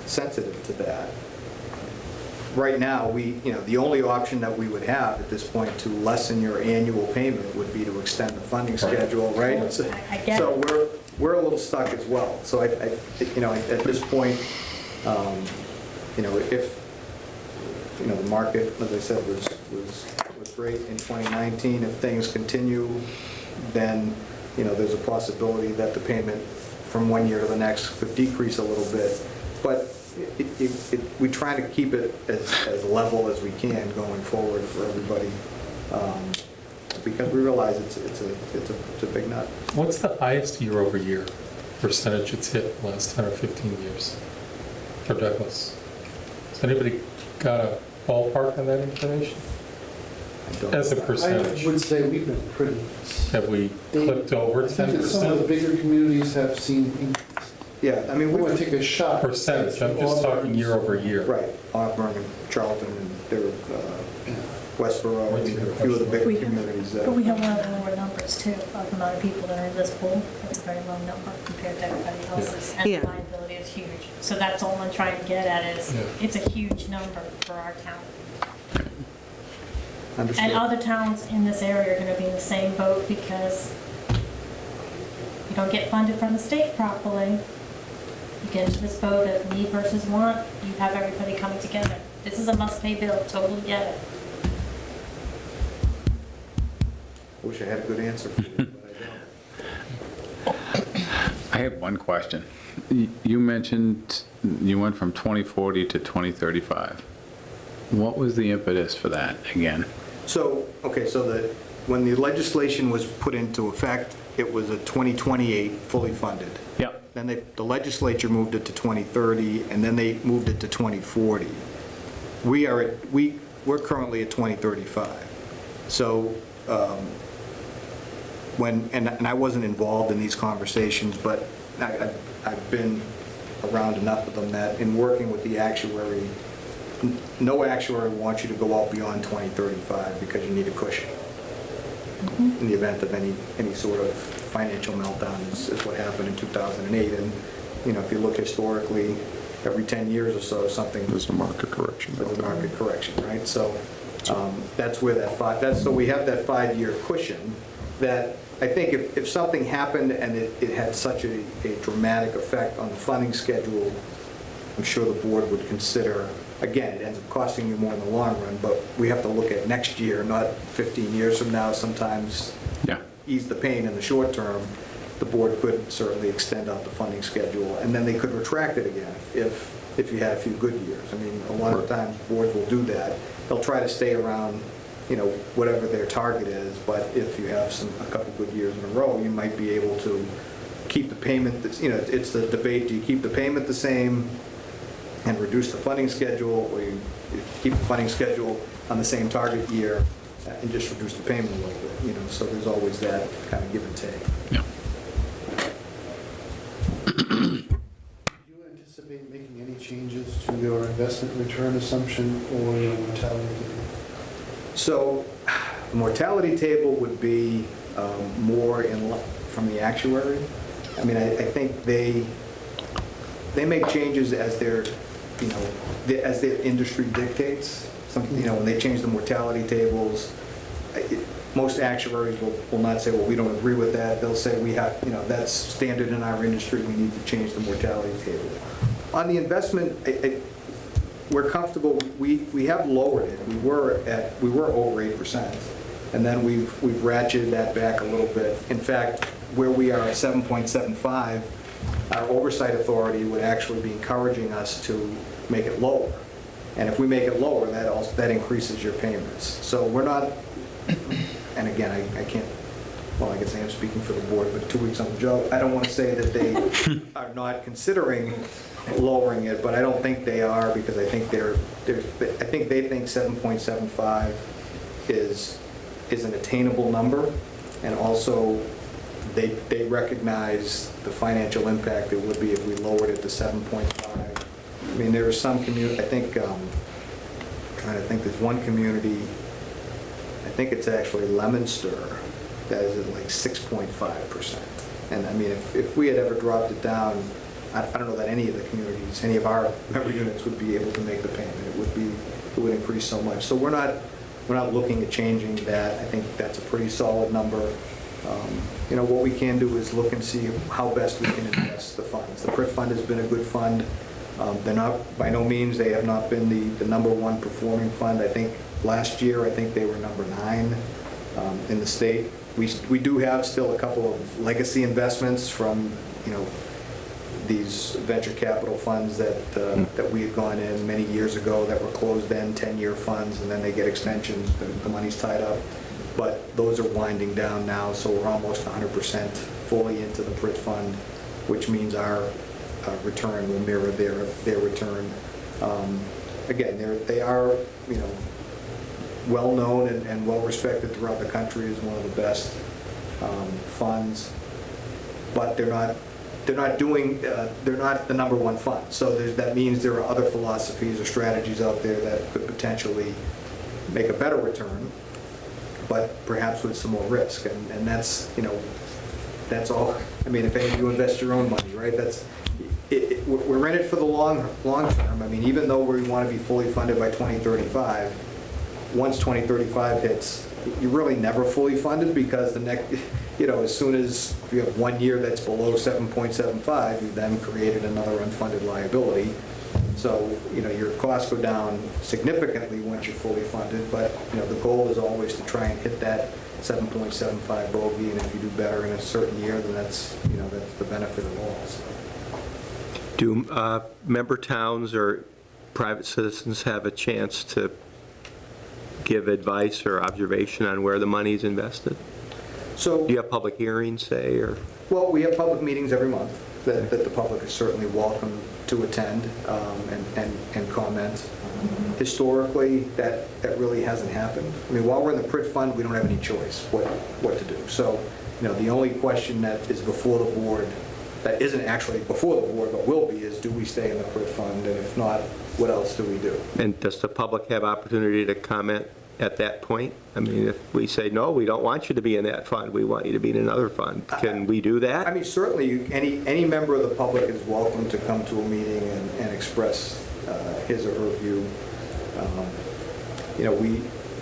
sensitive to that. Right now, the only option that we would have at this point to lessen your annual payment would be to extend the funding schedule, right? I get So it. we're a little stuck as well. So at this point, if the market, as I said, was great in 2019, if things continue, then there's a possibility that the payment from 1 year to the next could decrease a little bit. But we try to keep it as level as we can going forward for everybody, because we realize it's a big nut. What's the highest year-over-year percentage it's hit the last 10 or 15 years for Douglas? Has anybody got a ballpark on that information? As a percentage, I would say we've been pretty. have we clipped over I think that some of the 10%? bigger communities have seen increase. Yeah, I mean, We want to take a shot. Percentage, I'm just talking year-over-year. right, Auburn and Charlton and there were Westboro, What's and your a few of the bigger We have- communities that. But we have one of the lower numbers too, of the amount of people that are in this pool. It's a very low number compared to everybody else's, and the Yeah. liability is huge. So that's all I'm trying to get at is, Yeah. it's a huge number for our town. Understood. And other towns in this area are gonna be in the same boat because you don't get funded from the state properly. You get into this boat of need versus want, you have everybody coming together. This is a must-pay bill, totally get it. Wish I had a good answer for you, but I don't. I have one question. You mentioned you went from 2040 to 2035. What was the impetus for that again? So, okay, so when the legislation was put into effect, it was a 2028 fully funded. Yeah. Then the legislature moved it to 2030, and then they moved it to 2040. We're currently at 2035. So, and I wasn't involved in these conversations, but I've been around enough of them that in working with the actuary, no actuary wants you to go out beyond 2035 because you need a cushion in the event of any sort of financial meltdown, is what happened in 2008. And, you know, if you look historically, every 10 years or so, something... There's a market correction. There's a market correction, right? So that's where so we have that 5-year cushion that I think if something happened and it had such a dramatic effect on the funding schedule, I'm sure the board would consider, again, it ends up costing you more in the long run, but we have to look at next year, not 15 years from now. Sometimes ease the pain in the short term. The board could certainly extend out the funding schedule, and then they could retract it again if you had a few good years. I mean, a lot of times boards will do that. They'll try to stay around, you know, whatever their target is, but if you have a couple good years in a row, you might be able to keep the payment, it's the debate, do you keep the payment the same and reduce the funding schedule, or you keep the funding schedule on the same target year and just reduce the payment a little bit, you know, so there's always that kind of give and take. Yeah. Do you anticipate making any changes to your investment return assumption or your mortality table? So the mortality table would be more from the actuary. I mean, I think they make changes as their, you know, as their industry dictates. You know, when they change the mortality tables, most actuaries will not say, well, we don't agree with that. They'll say, we have, you know, that's standard in our industry. We need to change the mortality table. On the investment, we're comfortable. We have lowered it. We were over 8%, and then we've ratcheted that back a little bit. In fact, where we are at 7.75, our oversight authority would actually be encouraging us to make it lower. And if we make it lower, that increases your payments. So we're not, and again, I can't, well, I guess I am speaking for the board, but 2 weeks on the job, I don't want to say that they are not considering lowering it, but I don't think they are, because I think I think they think 7.75 is an attainable number, and also they recognize the financial impact it would be if we lowered it to 7.5. I mean, there are some community, I think, trying to think, there's one community, I think it's actually Leominster, that is at like 6.5%. And I mean, if we had ever dropped it down, I don't know that any of the communities, any of our member units would be able to make the payment. It would increase so much. So we're not looking at changing that. I think that's a pretty solid number. You know, what we can do is look and see how best we can invest the funds. The PRIT fund has been a good fund. They're not, by no means, they have not been the #1 performing fund. I think last year, I think they were number 9 in the state. We do have still a couple of legacy investments from, you know, these venture capital funds that we had gone in many years ago that were closed-end 10-year funds, and then they get extensions, the money's tied up. But those are winding down now, so we're almost 100% fully into the PRIT fund, which means our return will mirror their return. Again, they are, you know, well-known and well-respected throughout the country as one of the best funds, but they're not the #1 fund. So that means there are other philosophies or strategies out there that could potentially make a better return, but perhaps with some more risk. And that's, you know, that's all. I mean, if any of you invest your own money, right? We're in it for the long term. I mean, even though we want to be fully funded by 2035, once 2035 hits, you're really never fully funded, because the next, you know, as soon as you have 1 year that's below 7.75, you've then created another unfunded liability. So, you know, your costs go down significantly once you're fully funded, but, you know, the goal is always to try and hit that 7.75 bogey, and if you do better in a certain year, then that's the benefit of all. So. Do member towns or private citizens have a chance to give advice or observation on where the money is invested? So, Do you have public hearings, say, or? well, we have public meetings every month that the public is certainly welcome to attend and comment. Historically, that really hasn't happened. I mean, while we're in the PRIT fund, we don't have any choice what to do. So, the only question that is before the board, that isn't actually before the board, but will be, is do we stay in the PRIT fund? And if not, what else do we do? And does the public have opportunity to comment at that point? I mean, if we say, no, we don't want you to be in that fund, we want you to be in another fund, can we do that? I mean, certainly, any member of the public is welcome to come to a meeting and express his or her view.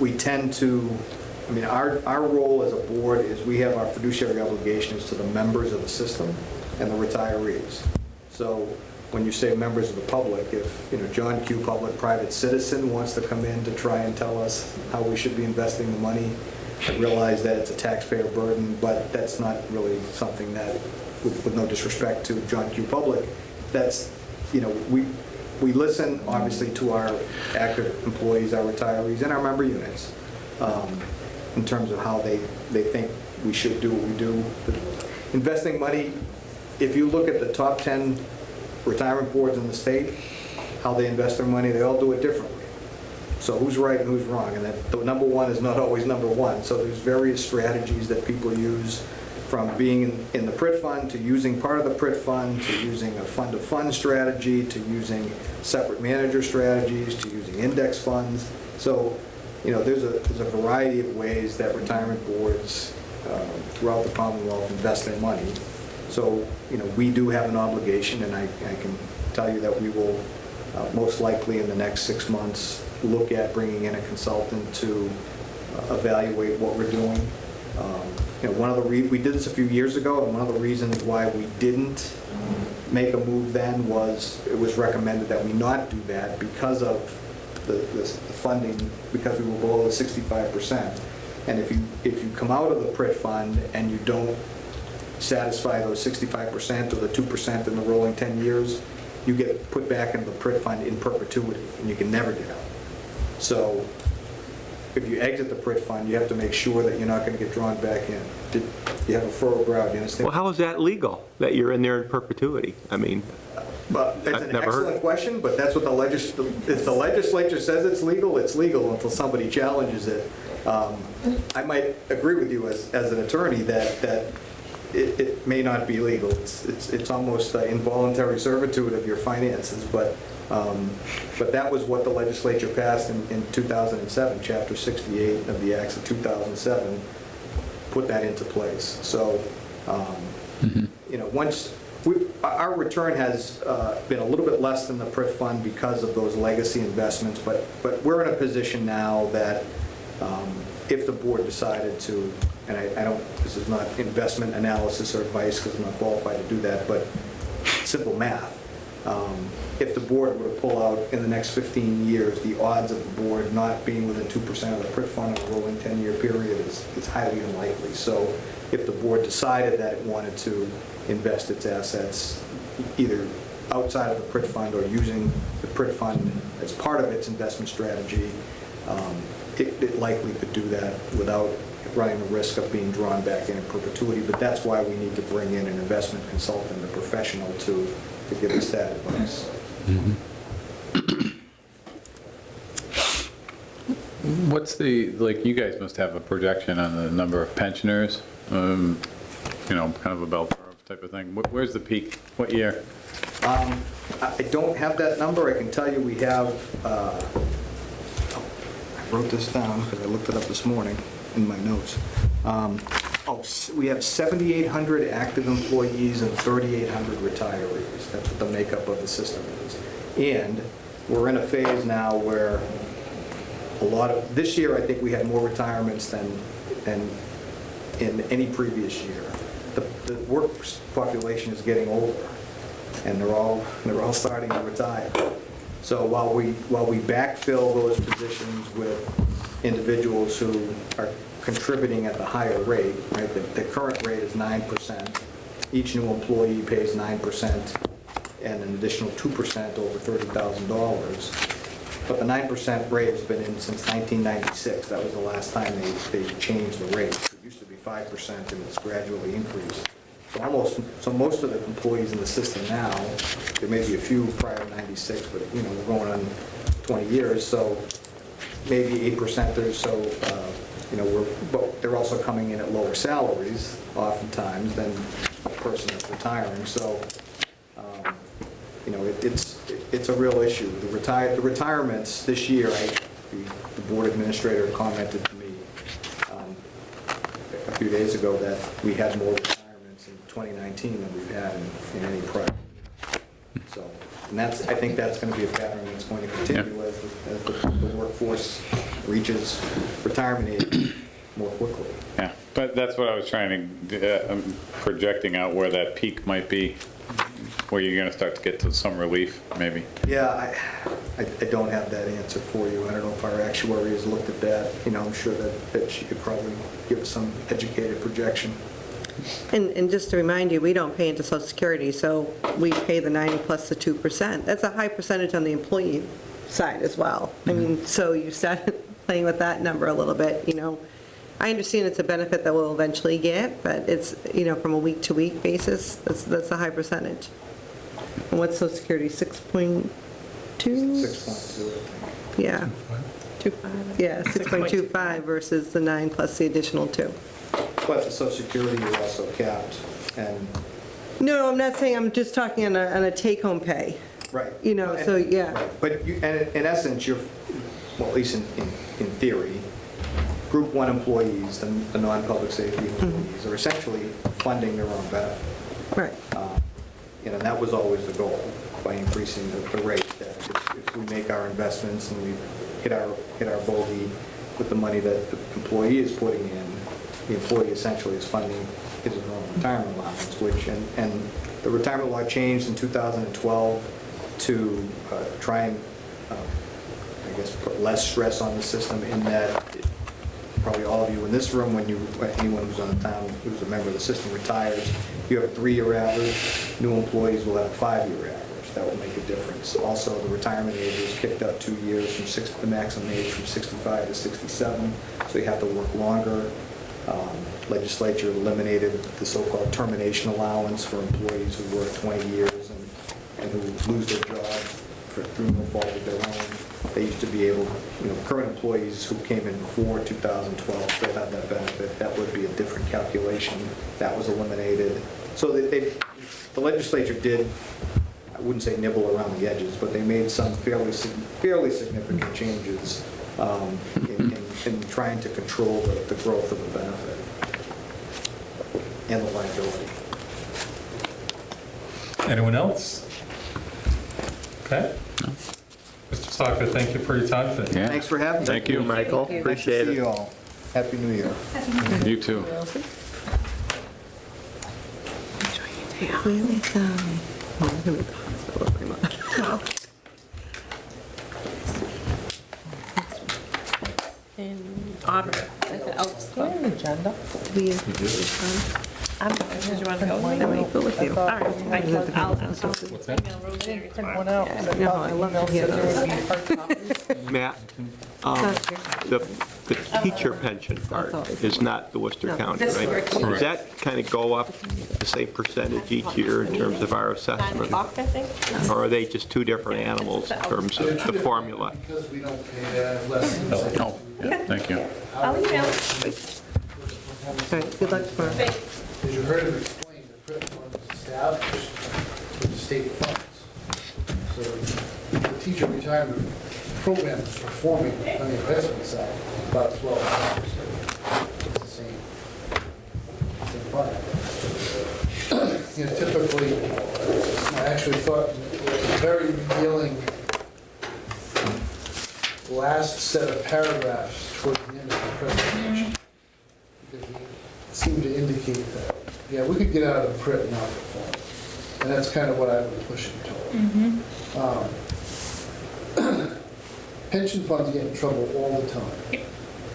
We tend to, I mean, our role as a board is we have our fiduciary obligations to the members of the system and the retirees. So when you say members of the public, if, John Q. Public, private citizen, wants to come in to try and tell us how we should be investing the money, I realize that it's a taxpayer burden, but that's not really something that, with no disrespect to John Q. Public, that's, we listen, obviously, to our active employees, our retirees, and our member units in terms of how they think we should do what we do. Investing money, if you look at the top 10 retirement boards in the state, how they invest their money, they all do it differently. So who's right and who's wrong? And that the number one is not always number one. So there's various strategies that people use, from being in the PRIT fund, to using part of the PRIT fund, to using a fund-of-funds strategy, to using separate manager strategies, to using index funds. So, there's a variety of ways that retirement boards throughout the Commonwealth invest their money. So, we do have an obligation, and I can tell you that we will most likely in the next 6 months look at bringing in a consultant to evaluate what we're doing. We did this a few years ago, and one of the reasons why we didn't make a move then was it was recommended that we not do that because of the funding, because we were below the 65%. And if you come out of the PRIT fund and you don't satisfy those 65% or the 2% in the rolling 10 years, you get put back into the PRIT fund in perpetuity, and you can never get out. So if you exit the PRIT fund, you have to make sure that you're not going to get drawn back in. You have a furrowed brow, do you understand? Well, how is that legal, that you're in there in perpetuity? I mean, But it's an I've never heard excellent question, but that's what if the legislature says it's legal until somebody challenges it. I might agree with you as an attorney that it may not be legal. It's almost involuntary servitude of your finances, but that was what the legislature passed in 2007, Chapter 68 of the Acts of 2007, put that into place. So, once our return has been a little bit less than the PRIT fund because of those legacy investments, but we're in a position now that if the board decided to, and I don't, this is not investment analysis or advice because I'm not qualified to do that, but simple math. If the board were to pull out in the next 15 years, the odds of the board not being within 2% of the PRIT fund in a rolling 10-year period is highly unlikely. So if the board decided that it wanted to invest its assets either outside of the PRIT fund or using the PRIT fund as part of its investment strategy, it likely could do that without running the risk of being drawn back in perpetuity. But that's why we need to bring in an investment consultant, a professional, to give us that advice. What's you guys must have a projection on the number of pensioners, kind of a bell curve type of thing. Where's the peak? What year? I don't have that number. I can tell you we have, I wrote this down because I looked it up this morning in my notes. We have 7,800 active employees and 3,800 retirees. That's what the makeup of the system is. And we're in a phase now where this year I think we had more retirements than in any previous year. The workforce population is getting older, and they're all starting to retire. So while we backfill those positions with individuals who are contributing at the higher rate, right? The current rate is 9%. Each new employee pays 9% and an additional 2% over $30,000. But the 9% rate has been in since 1996. That was the last time they changed the rate. It used to be 5% and it's gradually increased. So most of the employees in the system now, there may be a few prior to 96, but we're going on 20 years, so maybe 8%ers, so but they're also coming in at lower salaries oftentimes than a person that's retiring. So it's a real issue. The retirements this year, the board administrator commented to me a few days ago that we had more retirements in 2019 than we've had in any prior. So, and I think that's going to be a pattern that's going to continue as the workforce reaches retirement age more quickly. Yeah, but that's what I was trying to, I'm projecting out where that peak might be, where you're going to start to get to some relief, maybe. Yeah, I don't have that answer for you. I don't know if our actuary has looked at that. I'm sure that she could probably give us some educated projection. And just to remind you, we don't pay into Social Security, so we pay the 90 plus the 2%. That's a high percentage on the employee side as well. I mean, so you start playing with that number a little bit, I understand it's a benefit that we'll eventually get, but it's, from a week-to-week basis, that's a high percentage. And what's Social Security, 6.2? 6.2. Yeah. 2.5. Yeah, 6.25 versus the 9 plus the additional 2. But the Social Security is also capped, and... No, I'm not saying, I'm just talking on a take-home pay. Right. So, yeah. Right. But and in essence, you're, well, at least in theory, Group 1 employees, the non-public safety employees, are essentially funding their own benefit. Right. And that was always the goal, by increasing the rate, that if we make our investments and we hit our bogey with the money that the employee is putting in, the employee essentially is funding his own retirement allowance, and the retirement law changed in 2012 to try and, put less stress on the system, in that probably all of you in this room, anyone who's on the town, who's a member of the system retires, you have a 3-year average, new employees will have a 5-year average. That will make a difference. Also, the retirement age was kicked up 2 years from the maximum age from 65 to 67, so you have to work longer. Legislature eliminated the so-called termination allowance for employees who work 20 years and who lose their job through no fault of their own. They used to be able, current employees who came in before 2012 still have that benefit. That would be a different calculation. That was eliminated. So the legislature did, I wouldn't say nibble around the edges, but they made some fairly significant changes in trying to control the growth of the benefit and the liability. Anyone else? Okay. Mr. Soccer, thank you for your time today. Yeah. Thanks for having me. Thank you, Michael. Thank you. Appreciate See it. you all. Happy New Year. You too. In Auburn, like the Elks Club. Agenda? I'm not, did you want to go? I might go with you. All right, I'll What's that? email Rosemary Print one out, 'cause I No, thought I the love email to hear said there those. would be hard copies. Matt, the teacher pension part is not the Worcester County, right? Does that kind of go up the same percentage each year in terms of our 9 assessment? o'clock, I think. Or are they just two different animals in terms of the formula? Because we don't pay less than... Oh, yeah, thank you. I'll email. All right, good luck tomorrow. As you heard him explain, the credit fund was established with the state funds. So the teacher retirement program is performing on the investment side about 12 hours. It's the same fund. Typically, I actually thought it was a very revealing last set of paragraphs towards the end of the presentation. Because he seemed to indicate that, yeah, we could get out of the print and not perform. And that's kind of what I was pushing toward. Pension funds get in trouble all the time.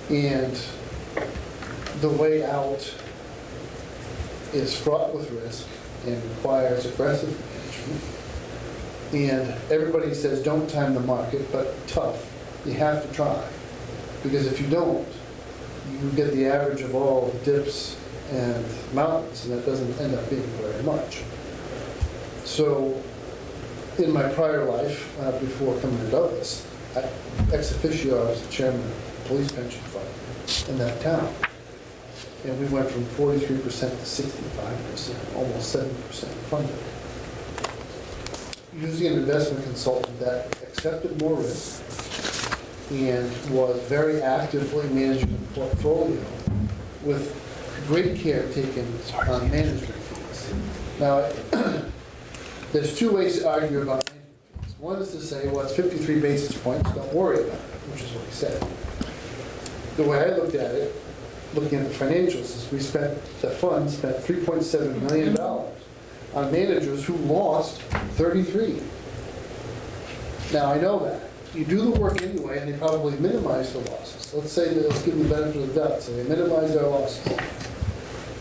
And the way out is fraught with risk and requires aggressive management. And everybody says, don't time the market, but tough, you have to try. Because if you don't, you get the average of all the dips and mountains, and that doesn't end up being very much. So in my prior life, before coming to Douglas, ex officio, I was the chairman of the police pension fund in that town. And we went from 43% to 65%, almost 70% funded. Using an investment consultant that accepted more risk and was very actively managing the portfolio with great care taken on management fees. Now, there's two ways to argue about management fees. One is to say, well, it's 53 basis points, don't worry about it, which is what he said. The way I looked at it, looking at the financials, is the fund spent $3.7 million on managers who lost 33. Now, I know that. You do the work anyway, and they probably minimize the losses. Let's say that, let's give them the benefit of the doubt, so they minimized their losses.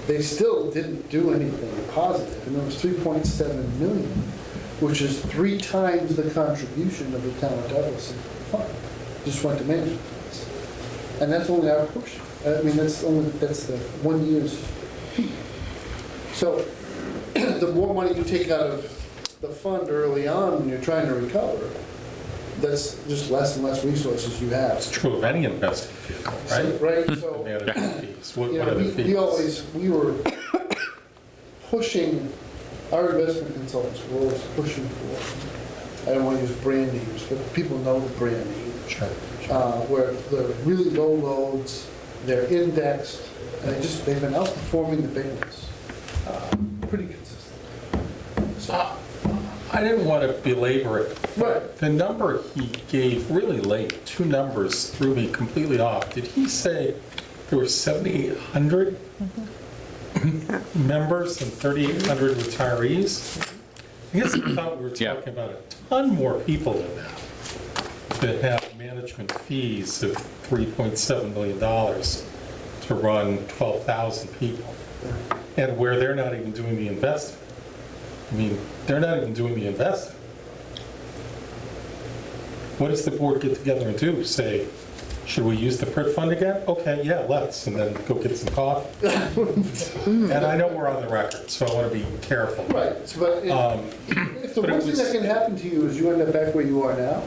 They still didn't do anything positive, and it was $3.7 million, which is 3 times the contribution of the town of Douglas into the fund. Just went to management fees. And that's only our portion. I mean, that's the 1 year's fee. So the more money you take out of the fund early on when you're trying to recover, that's just less and less resources you have. It's true of any investing vehicle, right? Right, so, Management fees, what you are know, the fees? we were pushing, our investment consultants were always pushing for, I don't want to use brand names, but people know the brand name. Sure. Where they're really low loads, they're indexed, and they've been outperforming the big ones. Pretty consistent. So, I didn't want to belabor it. Right. The number he gave really late, 2 numbers threw me completely off. Did he say there were 7,800 members and 3,800 retirees? I guess I thought we were Yeah. talking about a ton more people than that have management fees of $3.7 million to run 12,000 people, and where they're not even doing the investing. I mean, they're not even doing the investing. What does the board get together and do? Say, should we use the PRIT fund again? Okay, yeah, let's, and then go get some coffee. And I know we're on the record, so I want to be careful. right, so, but if the but it worst thing was- that can happen to you is you end up back where you are now,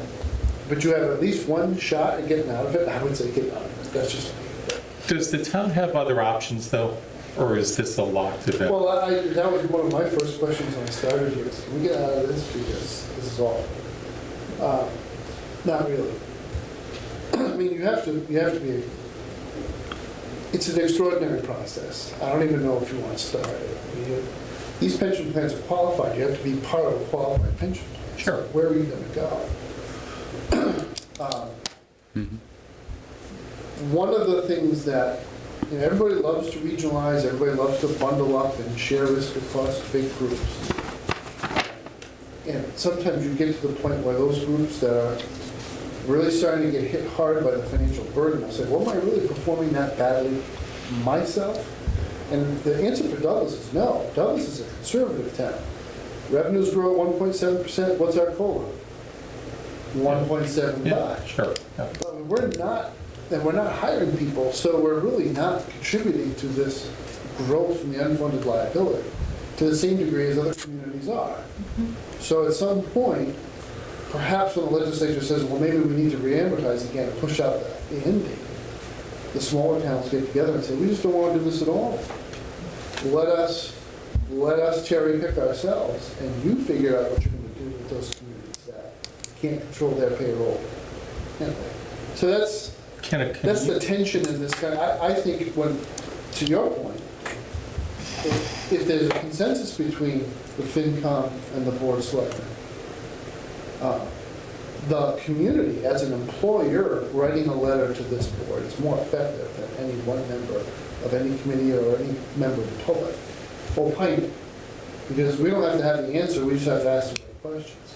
but you have at least one shot at getting out of it, I would say get out of it. That's just, Does the town have other options, though? Or is this a locked event? well, that was one of my first questions when I started here, is can we get out of this because this is awful? Not really. I mean, you have to be, it's an extraordinary process. I don't even know if you want to start it. I mean, these pension plans are qualified. You have to be part of a qualified pension plan. Sure. So where are you going to go? One of the things that, you know, everybody loves to regionalize, everybody loves to bundle up and share risk across big groups. And sometimes you get to the point where those groups that are really starting to get hit hard by the financial burden will say, well, am I really performing that badly myself? And the answer for Douglas is no. Douglas is a conservative town. Revenues grow at 1.7%. What's our COLA? 1.75. Yeah, sure. Yeah. But we're not, and we're not hiring people, so we're really not contributing to this growth in the unfunded liability to the same degree as other communities are. So at some point, perhaps when the legislature says, well, maybe we need to re-amortize again and push out the end date, the smaller towns get together and say, we just don't want to do this at all. Let us cherry pick ourselves, and you figure out what you're going to do with those communities that can't control their payroll. Anyway, so that's the tension in this kind. I think when, to your point, if there's a consensus between the FinCom and the Board of Selectmen, the community as an employer writing a letter to this board is more effective than any one member of any committee or any member of the public opining. Because we don't have to have the answer, we just have to ask the right questions.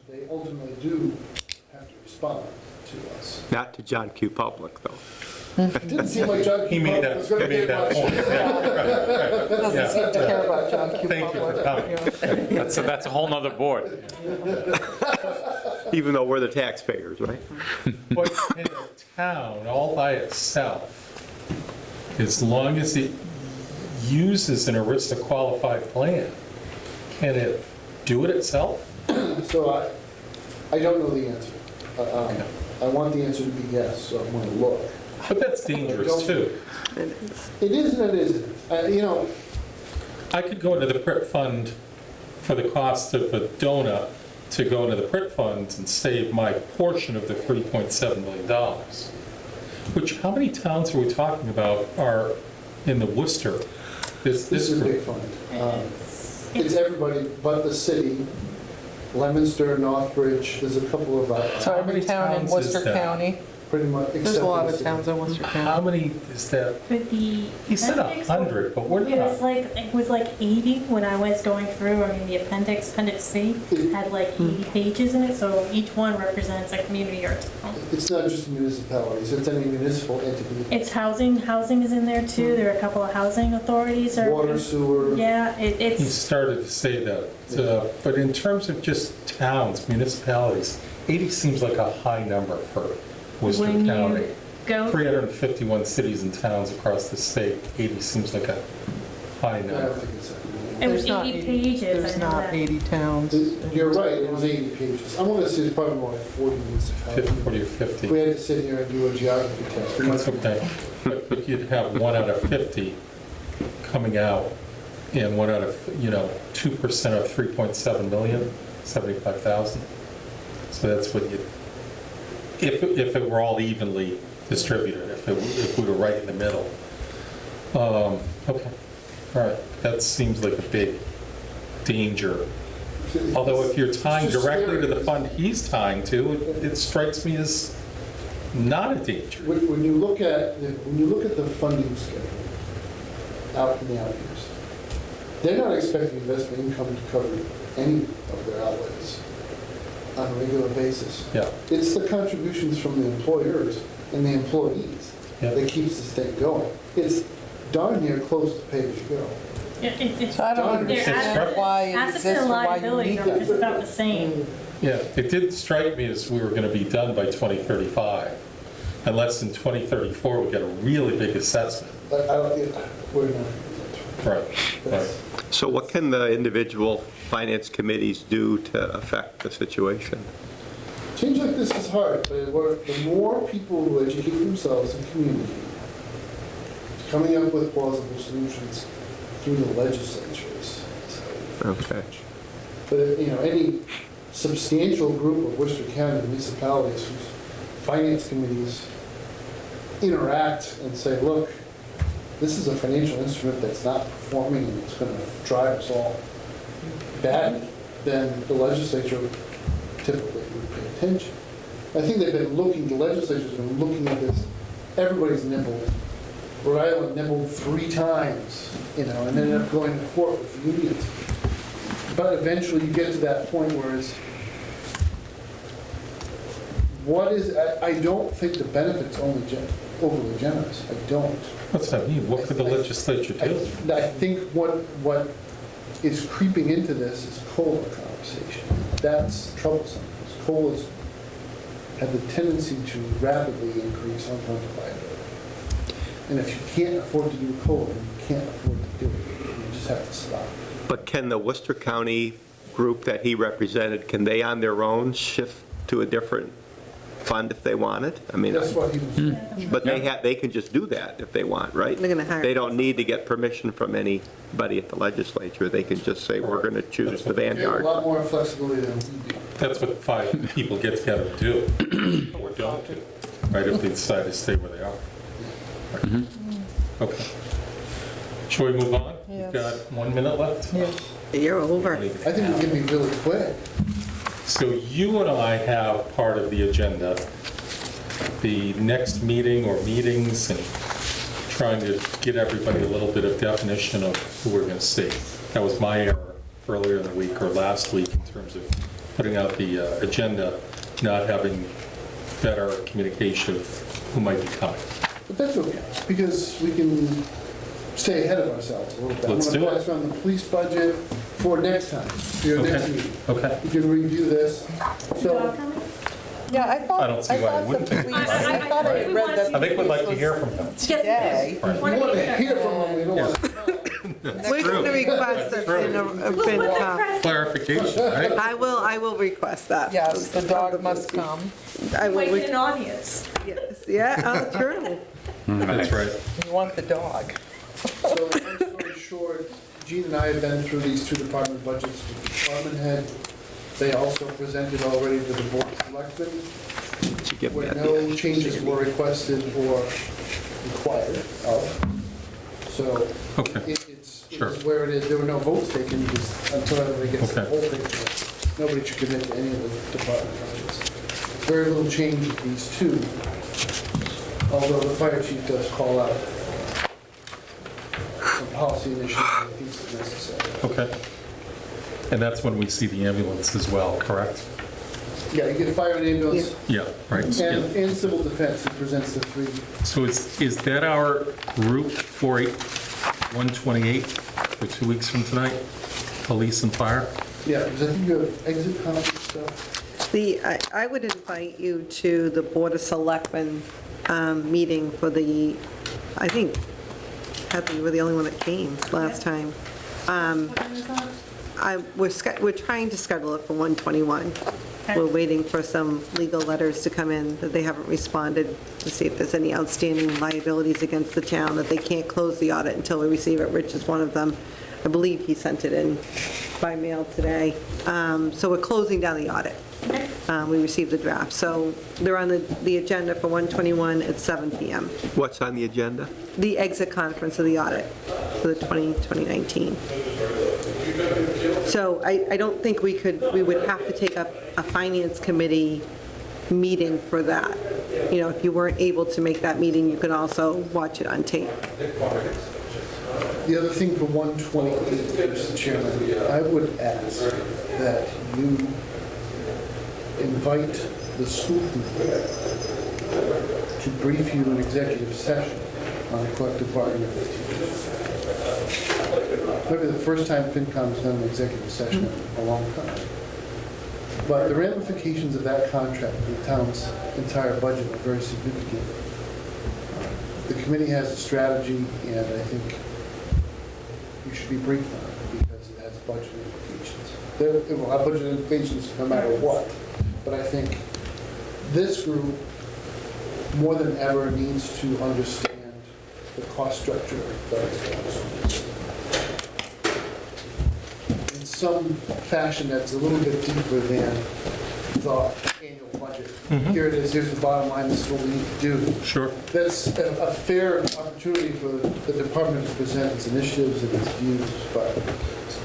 They ultimately do have to respond to us. Not to John Q. Public, though. Didn't seem like John He Q. made Public was going to that get much. point. Doesn't seem to care about John Q. Thank you for Public. coming. That's a whole nother board. Even though we're the taxpayers, right? But in a town all by itself, as long as it uses an ERISA qualified plan, can it do it itself? So I don't know the answer. I want the answer to be yes, so I'm going to look. But that's dangerous too. It is and it isn't. You know, I could go into the PRIT fund for the cost of a donut to go into the PRIT funds and save my portion of the $3.7 million. Which, how many towns are we talking about are in the Worcester? this is a big fund. It's everybody but the city, Leominster, Northbridge, there's a couple of, So How many every town in towns is Worcester that? County, pretty much, except there's a lot for the of city. towns in Worcester County. How many is that? For the. He said appendix, 100, but we're It was not. it was like 80 when I was going through, I mean, the appendix C had like 80 pages in it, so each one represents a community or town. It's not just municipalities, it's any municipal entity. It's housing is in there too, there are a couple of housing authorities or. Water, sewer. Yeah, He it's, started to say that, but in terms of just towns, municipalities, 80 seems like a high number for Worcester when County. you go, 351 cities and towns across the state, 80 seems like a high I don't number. think it's that many. it was There's not 80 pages. There's I know not that. 80 towns. You're right, it was 80 pages. I want to say it's probably more like 40 municipalities. 50, 40, or If 50. we had to sit here and do a geography test, we That's might okay. But you'd have 1 out of 50 coming out, and 1 out of, 2% of 3.7 million, 75,000. So that's what you, if it were all evenly distributed, if we were right in the middle. Okay, all right, that seems like a big danger. Although if you're tying It's just directly to the scary. fund he's tying to, it strikes me as not a danger. When you look at the funding schedule out in the out years, they're not expecting investment income to cover any of their outlays on a regular basis. Yeah, It's the contributions from the employers and the employees Yeah. that keeps the state going. It's darn near close to pay as you go. It's, So I don't their understand assets- why it assets exists and or why you liabilities need are that. just about the same. yeah, it did strike me as we were going to be done by 2035, unless in 2034 we get a really big assessment. But I don't, we're not. Right, right. So what can the individual finance committees do to affect the situation? Change like this is hard, but the more people who educate themselves and community, coming up with plausible solutions through the legislatures. Okay. But, any substantial group of Worcester County municipalities whose finance committees interact and say, look, this is a financial instrument that's not performing and it's going to drive us all badly, then the legislature typically would pay attention. I think the legislature's been looking at this, everybody's nibbled. Rhode Island nibbled 3 times, and ended up going to court with unions. But eventually you get to that point where it's, I don't think the benefit's overly generous. I don't. What's that mean? What could the legislature do? I think what is creeping into this is COLA conversation. That's troublesome, because COLAs have the tendency to rapidly increase unfunded liability. And if you can't afford to do COLA, you can't afford to do it. You just have to stop. But can the Worcester County group that he represented, can they on their own shift to a different fund if they wanted? I mean, That's what he was. but they can just do that if they want, right? They're gonna hire- They don't need to get permission from anybody at the legislature. They can just say, we're going to choose the They have a Vanguard. lot more flexibility than we do. That's what 5 people get together to do, or don't do, right, if they decide to stay where they are. Okay. Shall we move on? We've Yes. got 1 minute left. You're over. I think we can be really quick. So you and I have part of the agenda, the next meeting or meetings, and trying to get everybody a little bit of definition of who we're going to see. That was my error earlier in the week or last week in terms of putting out the agenda, not having better communication of who might be coming. But that's okay, because we can stay ahead of ourselves a little bit. Let's do I'm it. gonna pass around the police budget for next time, for your next Okay, meeting. okay. You can review this. So, Yeah, I thought. I don't see why you wouldn't the think police- about it. I thought I had read that. I think we'd like to hear from him. Today. we want to hear from them, we don't want to. We're going to request a FinCom. Clarification, right? I will request that. Yes, the dog must come. I will, Like an audience. yes, yeah, oh, true. That's right. You want the dog. So, long story short, Gene and I have been through these two department budgets with the department head. They also presented already to the board of selectmen, Did you get where Matt no the- changes were requested or required of. So Okay, it's Sure. where it is. There were no votes taken because until everybody gets the Okay. whole picture, nobody should commit to any of the department budgets. Very little change with these two, although the fire chief does call out some policy initiatives that he thinks is necessary. okay. And that's when we see the ambulance as well, correct? Yeah, you get fire and ambulance Yeah, right, yeah. and civil defense. It presents the three. So is that our group for 128 for 2 weeks from tonight? Police and fire? Yeah, because I think you have exit comp and stuff. I would invite you to the Board of Selectmen meeting for the, I think, Heather, you were the only one that came last time. We're trying to schedule it for 121. We're waiting for some legal letters to come in that they haven't responded to see if there's any outstanding liabilities against the town, that they can't close the audit until we receive it. Rich is one of them. I believe he sent it in by mail today. So we're closing down the audit. We received the draft. So they're on the agenda for 121 at 7 PM. What's on the agenda? The exit conference of the audit for the 2019. So I don't think we would have to take up a finance committee meeting for that. You know, if you weren't able to make that meeting, you could also watch it on tape. The other thing for 128, Mr. Chairman, I would ask that you invite the school committee to brief you in executive session on collective bargaining with teachers. Maybe the first time FinCom's done an executive session in a long time. But the ramifications of that contract for the town's entire budget are very significant. The committee has a strategy, and I think you should be briefed on it because it has budget implications. It will have budget implications no matter what. But I think this group, more than ever, needs to understand the cost structure that is in some fashion that's a little bit deeper than the annual budget. Here it is, here's the bottom line, this is what we need to do. Sure. That's a fair opportunity for the department to present its initiatives and its views, but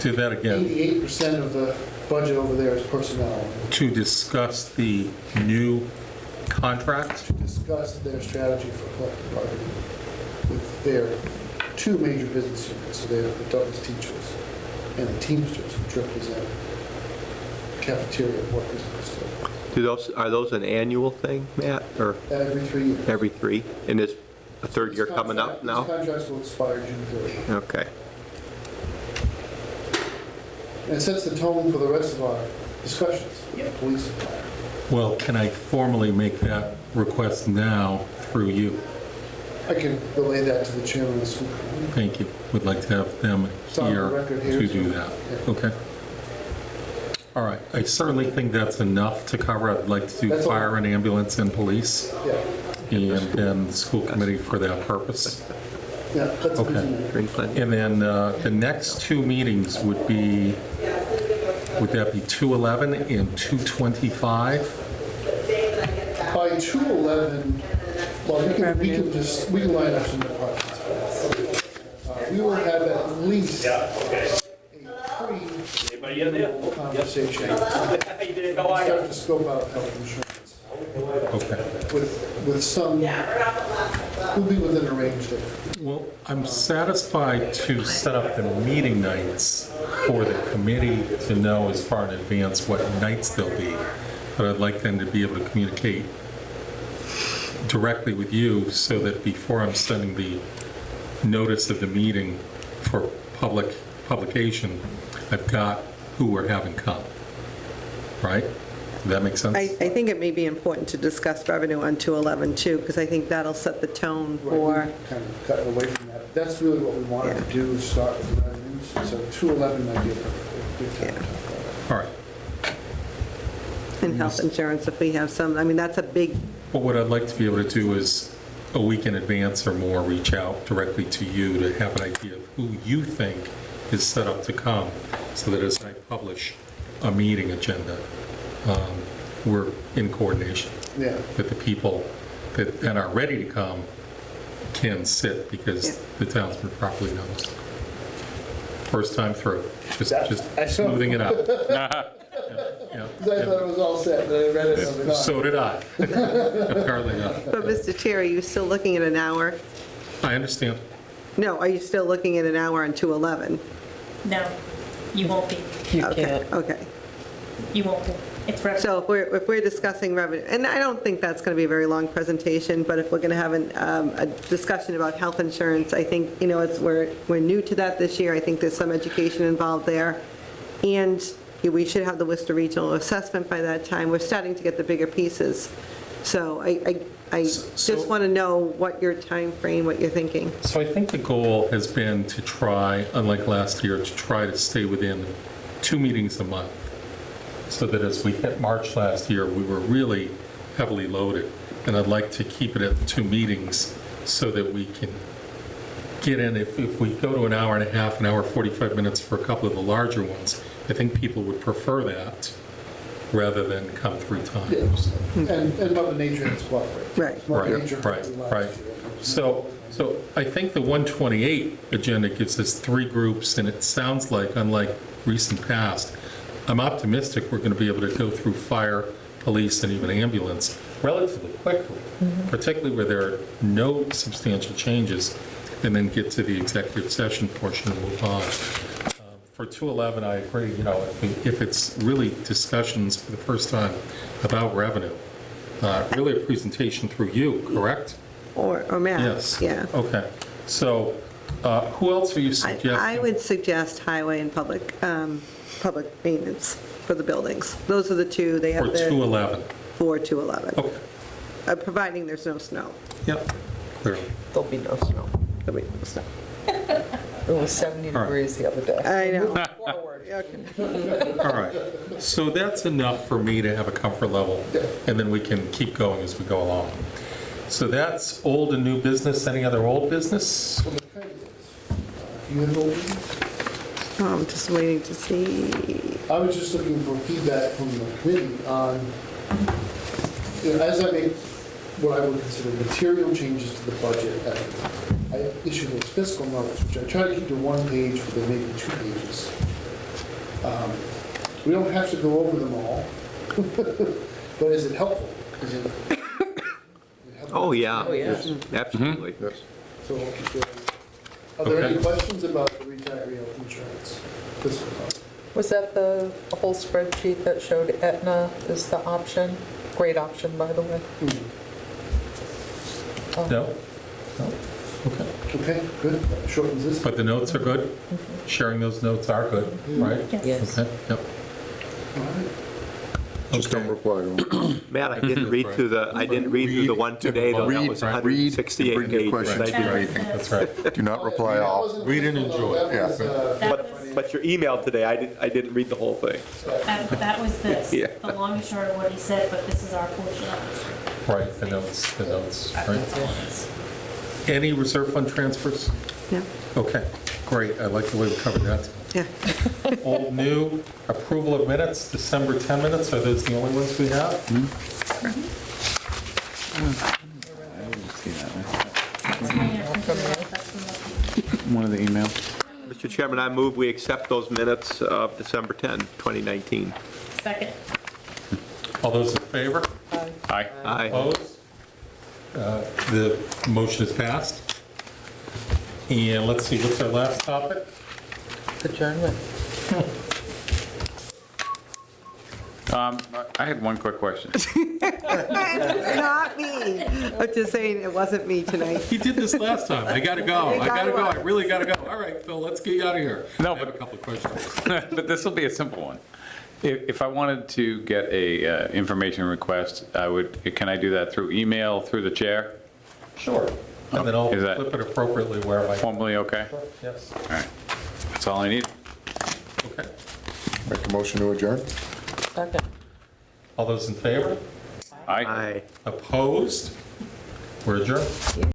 Do that again. 88% of the budget over there is personnel. To discuss the new contract? To discuss their strategy for collective bargaining with their two major business units. So they have the Douglas teachers and the Teamsters, which represent cafeteria workers and stuff. Are those an annual thing, Matt, or Every 3 years. every 3? And is a third year coming up now? These contracts will expire June 30th. Okay. And it sets the tone for the rest of our discussions, police and fire. Well, can I formally make that request now through you? I can relay that to the chairman of the school committee. Thank you. Would like to have them It's on the here record here, to so- do that. Yeah. Okay. All right. I certainly think that's enough to cover. I'd like to do That's all. fire and ambulance and police, Yeah, and then the school committee for that purpose. yeah, that's Okay. busy. Green plan. And then the next two meetings would that be 211 and 225? By 211, well, we can line up some departments. We will have at least a pre-renewal conversation. Start to scope out health insurance. Okay. With some, we'll be within a range there. Well, I'm satisfied to set up the meeting nights for the committee to know as far in advance what nights they'll be, but I'd like them to be able to communicate directly with you so that before I'm sending the notice of the meeting for publication, I've got who we're having come. Right? Does that make sense? I think it may be important to discuss revenue on 211 too, because I think that'll set the tone for, Right, we kind of cut away from that. That's really what we wanted to do, is start with the revenues. So 211 might be a good time to talk about it. All right. in health insurance, if we have some, I mean, that's a big, Well, what I'd like to be able to do is, a week in advance or more, reach out directly to you to have an idea of who you think is set up to come, so that as I publish a meeting agenda, we're in coordination. Yeah. That the people that then are ready to come can sit, because the townsman properly knows. First time through, just smoothing it out. Yeah. I thought it was all set, but I read it and I was So did I. Apparently not. but Mr. Chair, are you still looking at an hour? I understand. No, are you still looking at an hour on 211? No, you won't be. You Okay, can't. okay. You won't be. It's revenue. So if we're discussing revenue, and I don't think that's going to be a very long presentation, but if we're going to have a discussion about health insurance, I think, you know, we're new to that this year. I think there's some education involved there. And we should have the Worcester Regional Assessment by that time. We're starting to get the bigger pieces. So I just want to know what your time frame, what you're thinking. So I think the goal has been to try, unlike last year, to try to stay within 2 meetings a month, so that as we hit March last year, we were really heavily loaded. And I'd like to keep it at 2 meetings so that we can get in. If we go to an hour and a half, an hour 45 minutes for a couple of the larger ones, I think people would prefer that rather than come 3 times. And Mother Nature has cooperated. Right. Mother Nature Right, helped you last right. year. So I think the 128 agenda gives us 3 groups, and it sounds like, unlike recent past, I'm optimistic we're going to be able to go through fire, police, and even ambulance relatively quickly, particularly where there are no substantial changes, and then get to the executive session portion and move on. For 211, I agree, you know, if it's really discussions for the first time about revenue, really a presentation through you, correct? Or Matt. Yes. Yeah. Okay. So who else are you suggesting? I would suggest highway and public maintenance for the buildings. Those are the 2. They have For the 211. for 211. Okay. Providing there's no snow. Yep, clearly. There'll be no snow. There'll be no snow. It was 70 All right. degrees the other day. I know. Forward. All right. So that's enough for me to have a comfort level, and then we can keep going as we go along. So that's old and new business. Any other old business? Well, the kind is, you have openings? I'm just waiting to see. I was just looking for feedback from the committee on, you know, as I make what I would consider material changes to the budget, I issue those fiscal notes, which I try to keep to 1 page, but they may be 2 pages. We don't have to go over them all, but is it helpful? Is it helpful? Oh, yeah. Oh, yeah. Absolutely. So, are there any Okay. questions about the retiree health insurance fiscal note? Was that the whole spreadsheet that showed Aetna is the option? Great option, by the way. Oh. No? No? Okay. Okay, good, that shortens this. But the notes are good? Sharing those notes are good, right? Yes. Okay, yep. All right. Just don't reply to them. Matt, I didn't read through the one today, though. That was Read, 168 bring your pages. questions I to did- briefing. That's right. Do not reply all. Read and enjoy. That was, But your email today, I didn't read the whole thing. That was Yeah. the long and short of what he said, but this is our portion of Right, the notes, it. right? That's all it is. Any reserve fund transfers? Yeah, Okay, great. I like the way we covered that. yeah. Old, new, approval of minutes, December 10 minutes, are those the only ones we have? That's from the- One of the emails. Mr. Chairman, I move we accept those minutes of December 10, 2019. Second. All those in favor? Aye. Aye. Opposed? The motion is passed. And let's see, what's our last topic? Adjournment. I had one quick question. It's not me. I'm just saying, it wasn't me tonight. He did this last time. I gotta go. You I gotta go. gotta I really gotta go. All right, Phil, let's get you out of here. No, I have a but- couple of questions. But this will be a simple one. If I wanted to get a information request, can I do that through email, through the chair? Sure. And then I'll Is that- flip it appropriately where I. Formally okay? Yes. All right. That's all I need. Okay. Make a motion to adjourn? Second. All those in favor? Aye. Aye. Opposed? We're adjourned.